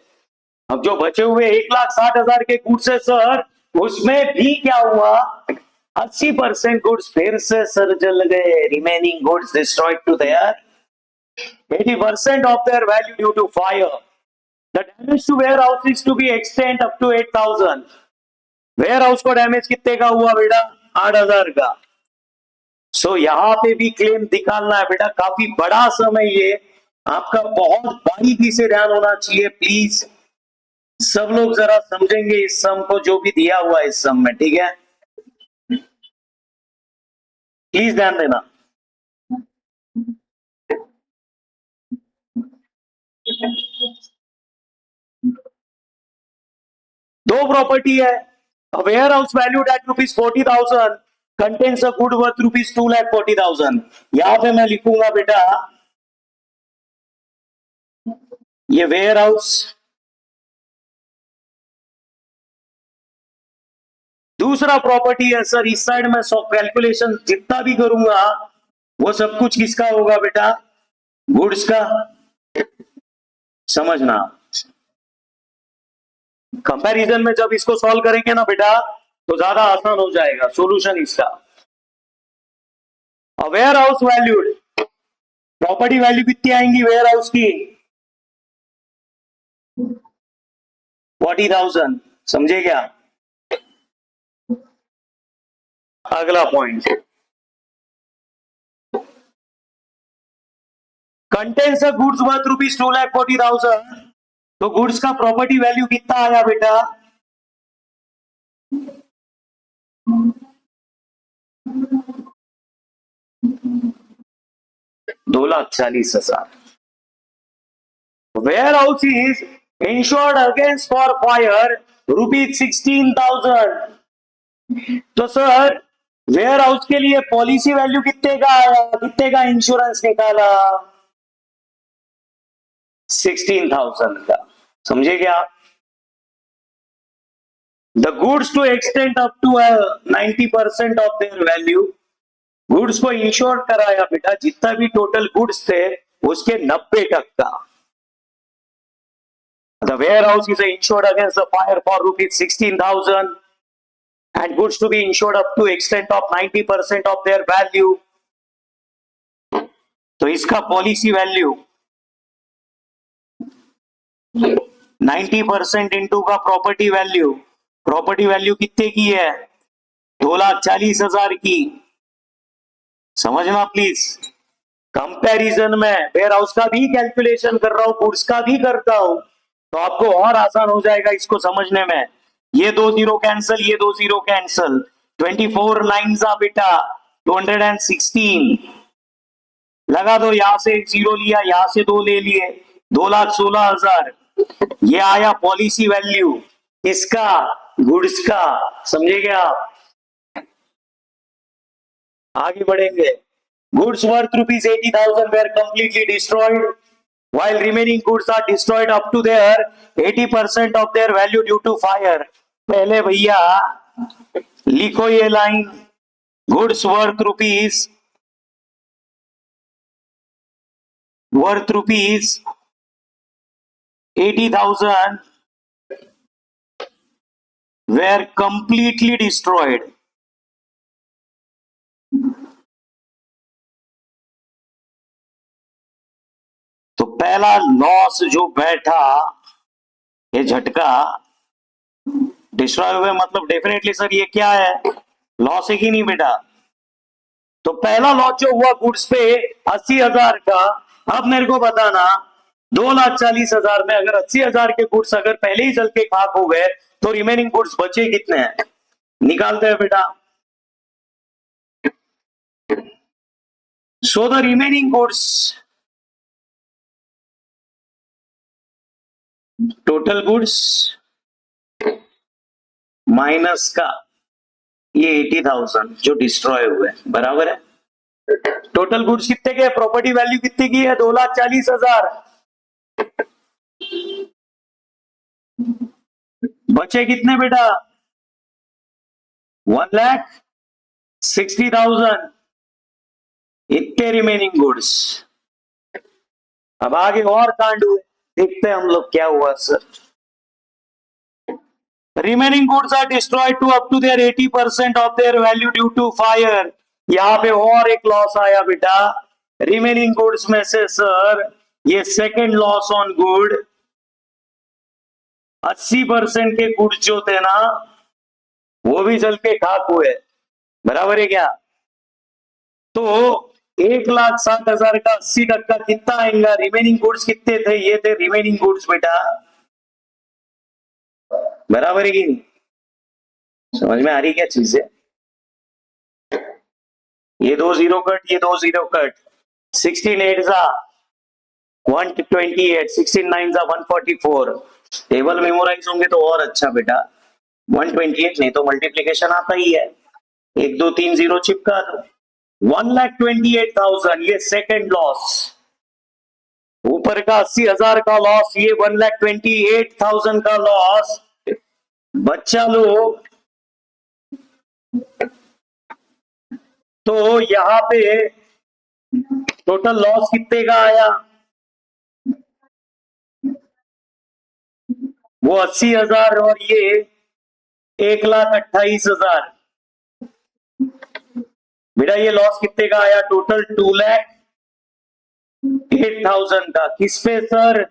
अब जो बचे हुए 1,60,000 के गुड्स है सर, उसमें भी क्या हुआ? 80% गुड्स फिर से सर जल गए। Remaining goods destroyed to their 80% of their value due to fire. The damage to warehouse is to be extend up to 8,000. Warehouse को डैमेज कितने का हुआ बेटा? 8,000 का। सो यहां पे भी क्लेम निकालना है बेटा, काफी बड़ा सम है ये, आपका बहुत बारीकी से ध्यान होना चाहिए प्लीज। सब लोग जरा समझेंगे इस सम को जो भी दिया हुआ है इस सम में, ठीक है? प्लीज ध्यान देना। दो प्रॉपर्टी है। Warehouse valued at rupees 40,000 contains a good worth rupees 2,40,000। यहां पे मैं लिखूंगा बेटा ये वेयर हाउस। दूसरा प्रॉपर्टी है सर, इस साइड में कैलकुलेशन जितना भी करूंगा वो सब कुछ किसका होगा बेटा? गुड्स का। समझना, कंपैरिजन में जब इसको सॉल्व करेंगे ना बेटा तो ज्यादा आसान हो जाएगा सॉल्यूशन इसका। Warehouse valued, property value कितनी आएंगी वेयर हाउस की? 40,000। समझे क्या? अगला point, contains goods worth rupees 2,40,000। तो गुड्स का प्रॉपर्टी वैल्यू कितना आया बेटा? 2,40,000। Warehouse is insured against for fire rupees 16,000। तो सर वेयर हाउस के लिए पॉलिसी वैल्यू कितने का आया? कितने का इंश्योरेंस निकाला? 16,000 का। समझे क्या? The goods to extend up to 90% of their value. Goods को इंश्योर कराया बेटा, जितना भी टोटल गुड्स थे उसके 90%। The warehouse is insured against the fire for rupees 16,000 and goods to be insured up to extent of 90% of their value। तो इसका पॉलिसी वैल्यू 90% इंटू का प्रॉपर्टी वैल्यू। प्रॉपर्टी वैल्यू कितने की है? 2,40,000 की। समझना प्लीज। कंपैरिजन में वेयर हाउस का भी कैलकुलेशन कर रहा हूं, गुड्स का भी करता हूं, तो आपको और आसान हो जाएगा इसको समझने में। ये 2 0 कैंसल, ये 2 0 कैंसल। 24 9 बेटा 216। लगा दो, यहां से 0 लिया, यहां से 2 ले लिए, 2,16,000। ये आया पॉलिसी वैल्यू इसका, गुड्स का। समझे क्या आप? आगे बढ़ेंगे। Goods worth rupees 80,000 were completely destroyed, while remaining goods are destroyed up to their 80% of their value due to fire। पहले भैया लिखो ये line, goods worth rupees 80,000 were completely destroyed। तो पहला लॉस जो बैठा, ये झटका, डिस्ट्रॉय हुए मतलब डेफिनेटली सर ये क्या है, लॉस है कि नहीं बेटा? तो पहला लॉस जो हुआ गुड्स पे 80,000 का। अब मेरे को बताना 2,40,000 में अगर 80,000 के गुड्स अगर पहले ही जल के खाक हो गए तो रिमेनिंग गुड्स बचे कितने हैं, निकालते हैं बेटा। So the remaining goods, total goods minus का ये 80,000 जो डिस्ट्रॉय हुए, बराबर है। टोटल गुड्स कितने के, प्रॉपर्टी वैल्यू कितने की है, 2,40,000। बचे कितने बेटा, 1,60,000। इतने रिमेनिंग गुड्स। अब आगे और कांड हुए, देखते हैं हम लोग क्या हुआ sir. Remaining goods are destroyed to up to their 80% of their value due to fire. यहां पे और एक लॉस आया बेटा रिमेनिंग गुड्स में से सर, ये सेकेंड लॉस ऑन गुड। 80% के गुड्स जो थे ना वो भी जल के खाक हुए, बराबर है क्या? तो 1,60,000 का 80% कितना आएगा, रिमेनिंग गुड्स कितने थे, ये थे रिमेनिंग गुड्स बेटा, बराबर है कि नहीं? समझ में आ रही क्या चीज है? ये 2 0 कट, ये 2 0 कट, 16 8 जा 128, 16 9 जा 144। टेबल मेमोराइज होंगे तो और अच्छा बेटा। 128 नहीं तो मल्टीप्लीकेशन आता ही है, 1 2 3 0 चिपका दो। 1,28,000 ये सेकेंड लॉस, ऊपर का 80,000 का लॉस, ये 1,28,000 का लॉस। बच्चा लोग तो यहां पे टोटल लॉस कितने का आया, वो 80,000 और ये 1,28,000। बेटा ये लॉस कितने का आया, टोटल 2,08,000 का। किस पे सर,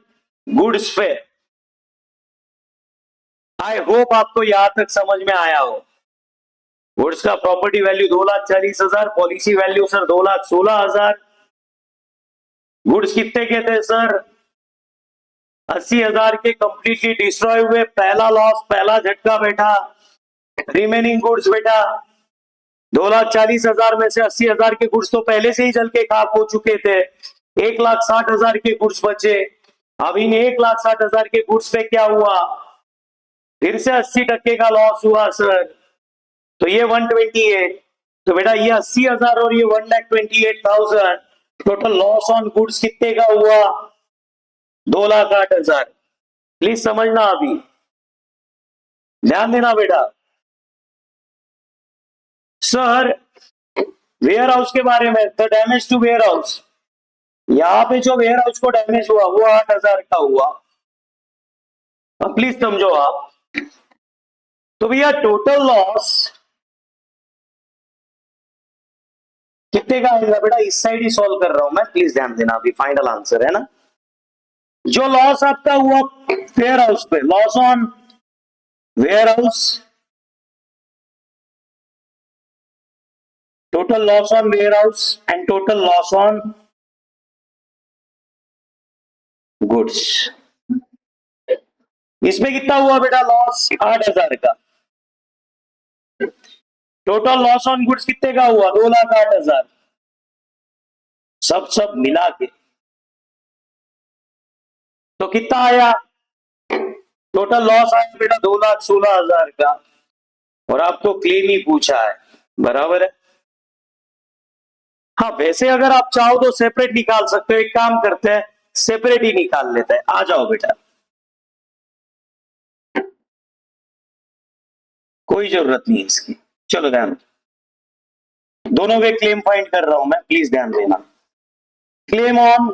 गुड्स पे। आई होप आपको यहां तक समझ में आया हो। गुड्स का property value 2,40,000, policy value sir 2,16,000। Goods कितने के थे सर, 80,000 के कंप्लीटली डिस्ट्रॉय हुए। पहला लॉस, पहला झटका बैठा रिमेनिंग गुड्स बेटा 2,40,000 में से 80,000 के गुड्स तो पहले से ही जल के खाक हो चुके थे। 1,60,000 के गुड्स बचे। अब इन 1,60,000 के गुड्स पे क्या हुआ, फिर से 80% का लॉस हुआ सर, तो ये 128। तो बेटा ये 80,000 और ये 1,28,000 टोटल लॉस ऑन गुड्स कितने का हुआ, 2,08,000। प्लीज समझना, अभी ध्यान देना बेटा। सर वेयर हाउस के बारे में, the damage to warehouse, यहां पे जो वेयर हाउस को डैमेज हुआ वो 8,000 का हुआ। अब प्लीज समझो आप। तो भैया टोटल लॉस कितने का आएगा बेटा, इस साइड ही सॉल्व कर रहा हूं मैं, प्लीज ध्यान देना, अभी फाइनल आंसर है ना। जो लॉस आपका हुआ वेयर हाउस पे, loss on warehouse, total loss on warehouse and total loss on goods, इसमें कितना हुआ बेटा लॉस, 8,000 का। टोटल लॉस ऑन गुड्स कितने का हुआ, 2,08,000। सब मिला के तो कितना आया? टोटल लॉस आया बेटा 2,16,000 का, और आपको क्लेम ही पूछा है, बराबर है। हाँ, वैसे अगर आप चाहो तो सेपरेट निकाल सकते हो, एक काम करते हैं सेपरेट ही निकाल लेते हैं। आ जाओ बेटा, कोई जरूरत नहीं है इसकी। चलो ध्यान, दोनों के क्लेम फाइंड कर रहा हूं मैं, प्लीज ध्यान देना। क्लेम ऑन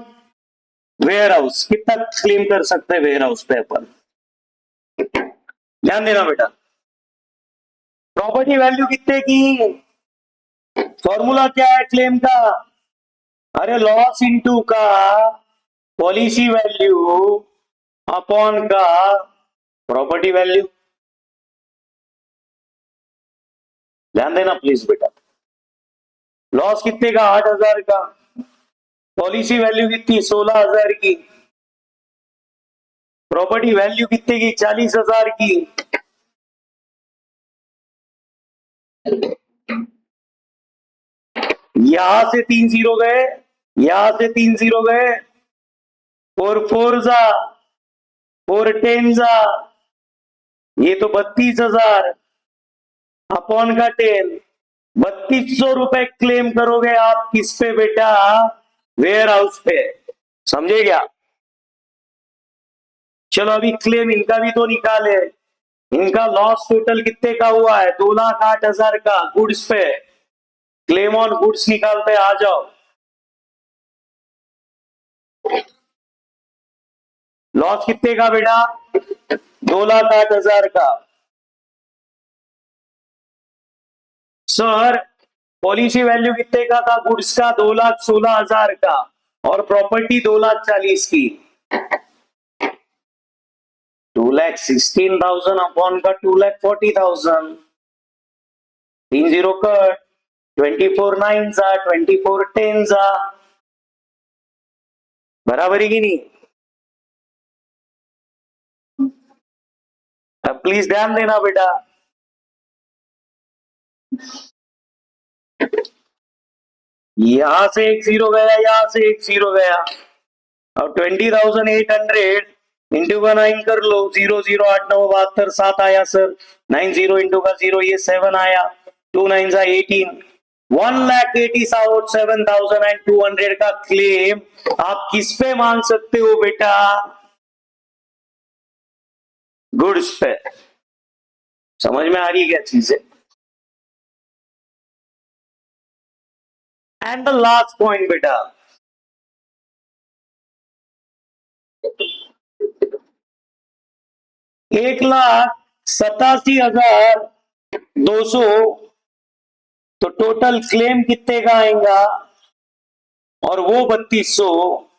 वेयर हाउस, कितना क्लेम कर सकते हैं वेयर हाउस पे अपन? ध्यान देना बेटा, प्रॉपर्टी वैल्यू कितने की? फॉर्मूला क्या है क्लेम का? अरे लॉस इनटू का पॉलिसी वैल्यू अपॉन का प्रॉपर्टी वैल्यू। ध्यान देना प्लीज बेटा, लॉस कितने का? 8,000 का। पॉलिसी वैल्यू कितनी? 16,000 की। प्रॉपर्टी वैल्यू कितने की? 40,000 की। यहां से 3 जीरो गए, यहां से 3 जीरो गए, और 4 जा, और 10 जा, ये तो 32,000 अपॉन का 10, 3,200 रुपए क्लेम करोगे आप किस पे बेटा? वेयर हाउस पे, समझे क्या? चलो अभी क्लेम इनका भी तो निकाले। इनका लॉस टोटल कितने का हुआ है? 2,08,000 का गुड्स पे। क्लेम ऑन गुड्स निकालते, आ जाओ। लॉस कितने का बेटा? 2,08,000 का। सर पॉलिसी वैल्यू कितने का था गुड्स का? 2,16,000 का, और प्रॉपर्टी 2,40,000 की। 2,16,000 अपॉन का 2,40,000, 3 जीरो कट, 24 9 जा, 24 10 जा, बराबर है कि नहीं? अब प्लीज ध्यान देना बेटा, यहां से एक जीरो गया, यहां से एक जीरो गया। अब 20,800 इंटू का 9 कर लो, 0, 0, 8, 9, 72, 7 आया सर। 90 इंटू का 0, ये 7 आया। 2 9 जा 18, 1,87,200 का क्लेम आप किस पे मांग सकते हो बेटा? गुड्स पे। समझ में आ रही है क्या चीजें? एंड द लास्ट पॉइंट बेटा, 1,87,200, तो टोटल क्लेम कितने का आएगा? और वो 3,200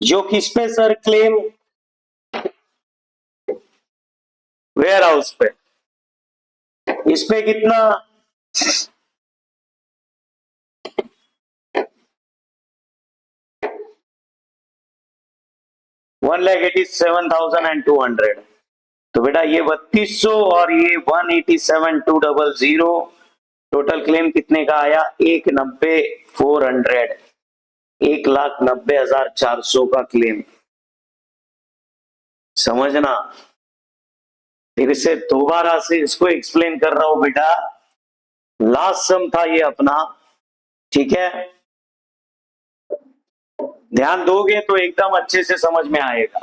जो किस पे सर क्लेम? वेयर हाउस पे। इस पे कितना? 1,87,200। तो बेटा ये 3,200 और ये 1,87,200, टोटल क्लेम कितने का आया? 1,90,400, 1,90,400 का क्लेम। समझना, फिर से दोबारा से इसको एक्सप्लेन कर रहा हूं बेटा। लास्ट सम था ये अपना, ठीक है? ध्यान दोगे तो एकदम अच्छे से समझ में आएगा।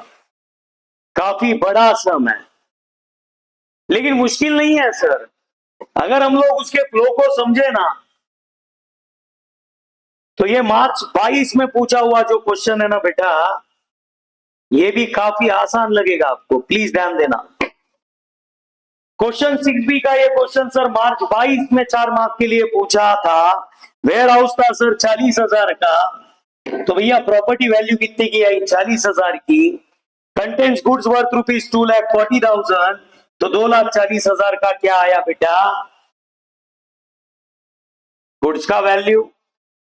काफी बड़ा सम है, लेकिन मुश्किल नहीं है सर। अगर हम लोग उसके फ्लो को समझे ना, तो ये मार्च 22 में पूछा हुआ जो क्वेश्चन है ना बेटा, ये भी काफी आसान लगेगा आपको। प्लीज ध्यान देना, क्वेश्चन 6B का ये क्वेश्चन सर मार्च 22 में 4 मार्क के लिए पूछा था। वेयर हाउस था सर 40,000 का, तो भैया प्रॉपर्टी वैल्यू कितने की आई? 40,000 की। कंटेंट्स गुड्स वर्थ रुपीज 2,40,000, तो 2,40,000 का क्या आया बेटा? गुड्स का value.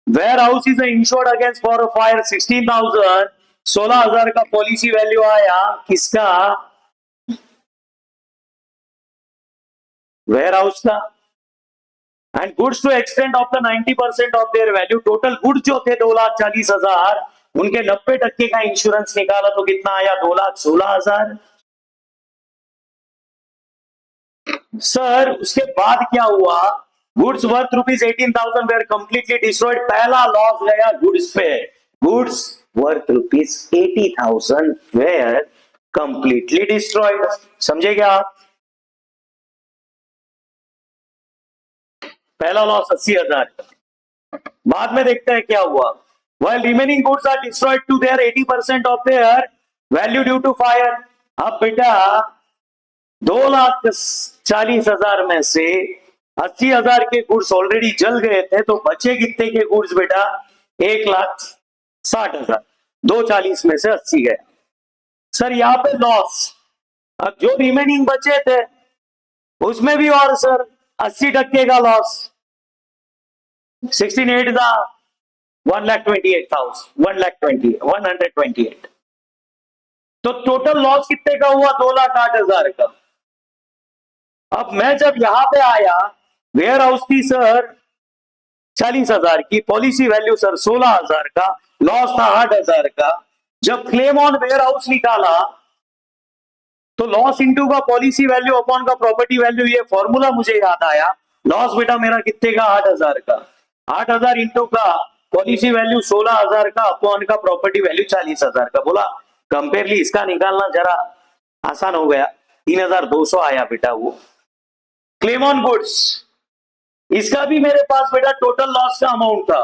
Warehouse is insured against for fire 16,000, 16,000 का पॉलिसी वैल्यू आया किसका? वेयर हाउस का। And goods to extend of the 90% of their value, total goods जो थे 2,40,000, उनके 90% का इंश्योरेंस निकाला तो कितना आया? 2,16,000। सर उसके बाद क्या हुआ? Goods worth ₹18,000 were completely destroyed, पहला लॉस गया गुड्स पे। Goods worth ₹80,000 were completely destroyed, समझे क्या आप? पहला लॉस 80,000। बाद में देखते हैं क्या हुआ। While remaining goods are destroyed to their 80% of their value due to fire। अब बेटा 2,40,000 में से 80,000 के गुड्स ऑलरेडी जल गए थे, तो बचे कितने के गुड्स बेटा? 1,60,000। 240 में से 80 गया। सर यहाँ पे लॉस। अब जो रिमेनिंग बचे थे उसमें भी और सर 80% का लॉस। 16,8 था 1,28,000 तो टोटल लॉस कितने का हुआ? 2,08,000 का। अब मैं जब यहां पे आया, वेयर हाउस थी सर 40,000 की, पॉलिसी वैल्यू सर 16,000 का, लॉस था 8,000 का। जब क्लेम ऑन वेयर हाउस निकाला तो लॉस इंटू का पॉलिसी वैल्यू अपॉन का प्रॉपर्टी वैल्यू, ये फॉर्मूला मुझे याद आया। लॉस बेटा मेरा कितने का? 8,000 का। 8,000 इंटू का पॉलिसी वैल्यू 16,000 का अपॉन का प्रॉपर्टी वैल्यू 40,000 का। बोला कंपेयरली इसका निकालना जरा आसान हो गया। 3,200 आया बेटा वो क्लेम ऑन गुड्स। इसका भी मेरे पास बेटा टोटल लॉस का अमाउंट था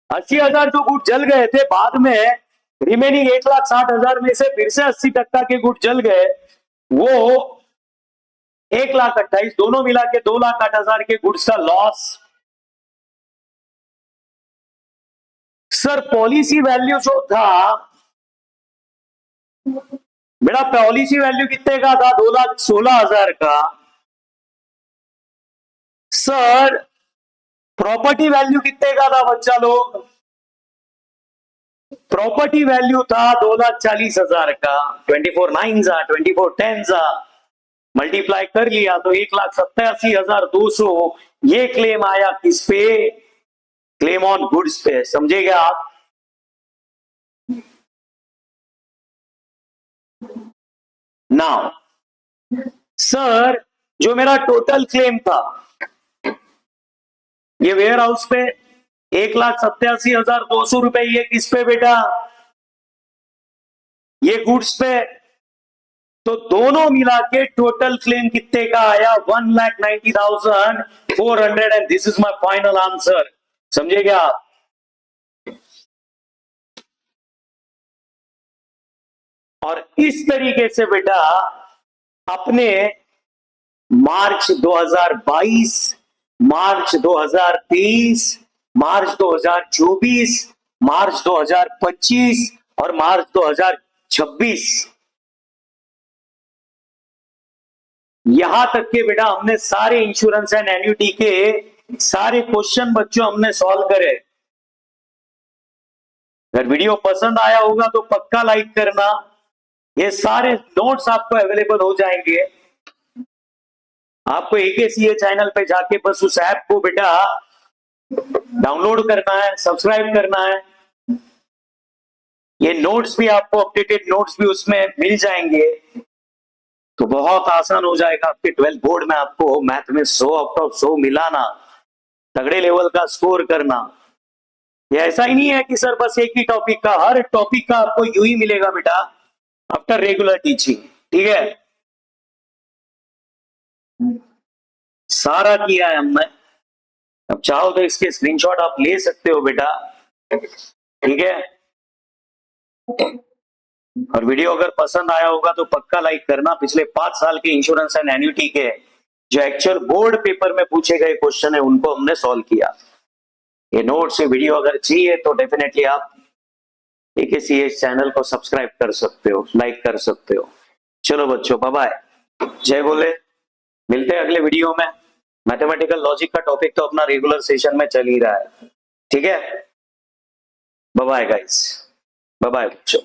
80,000 जो गुड जल गए थे, बाद में रिमेनिंग 1,60,000 में से फिर से 80% के गुड जल गए, वो 1,28,000, दोनों मिला के 2,08,000 के गुड्स का लॉस। सर पॉलिसी वैल्यू जो था बेटा, पॉलिसी वैल्यू कितने का था? 2,16,000 का। सर प्रॉपर्टी वैल्यू कितने का था बच्चा लोग? प्रॉपर्टी वैल्यू था 2,40,000 का। 24 9 24 10 मल्टीप्लाई कर लिया तो 1,87,200 ये क्लेम आया किस पे? क्लेम ऑन गुड्स पे, समझेगा आप? नाउ सर जो मेरा टोटल क्लेम था ये वेयर हाउस पे 1,87,200 रुपए, ये किस पे बेटा? ये गुड्स पे। तो दोनों मिला के टोटल क्लेम कितने का आया? 1,90,400 and this is my final answer, समझे क्या आप? और इस तरीके से बेटा अपने मार्च 2022, मार्च 2023, मार्च 2024, मार्च 2025 और मार्च 2026, यहां तक के बेटा हमने सारे इंश्योरेंस एंड एन्युटी के सारे क्वेश्चन बच्चों हमने सॉल्व करे। अगर वीडियो पसंद आया होगा तो पक्का लाइक करना। ये सारे नोट्स आपको अवेलेबल हो जाएंगे। आपको AKCA चैनल पे जाके बस उस ऐप को बेटा डाउनलोड करना है, सब्सक्राइब करना है। ये नोट्स भी आपको, अपडेटेड नोट्स भी उसमें मिल जाएंगे, तो बहुत आसान हो जाएगा आपके 12th बोर्ड में। आपको मैथ में 100 आउट ऑफ 100 मिलाना, तगड़े लेवल का स्कोर करना। ये ऐसा ही नहीं है कि सर बस एक ही टॉपिक का, हर टॉपिक का आपको यू ही मिलेगा बेटा आफ्टर रेगुलर टीचिंग, ठीक है? सारा किया है हमने। अब चाहो तो इसके स्क्रीनशॉट आप ले सकते हो बेटा, ठीक है? और वीडियो अगर पसंद आया होगा तो पक्का लाइक करना। पिछले 5 साल के इंश्योरेंस एंड एन्युटी के जो एक्चुअल बोर्ड पेपर में पूछे गए क्वेश्चन है उनको हमने सॉल्व किया। ये नोट्स से वीडियो अगर चाहिए तो डेफिनेटली आप AKCA चैनल को सब्सक्राइब कर सकते हो, लाइक कर सकते हो। चलो बच्चों, बाय बाय, जय बोले। मिलते हैं अगले वीडियो में। मैथमेटिकल लॉजिक का टॉपिक तो अपना रेगुलर सेशन में चल ही रहा है, ठीक है? Bye bye guys, bye bye बच्चों।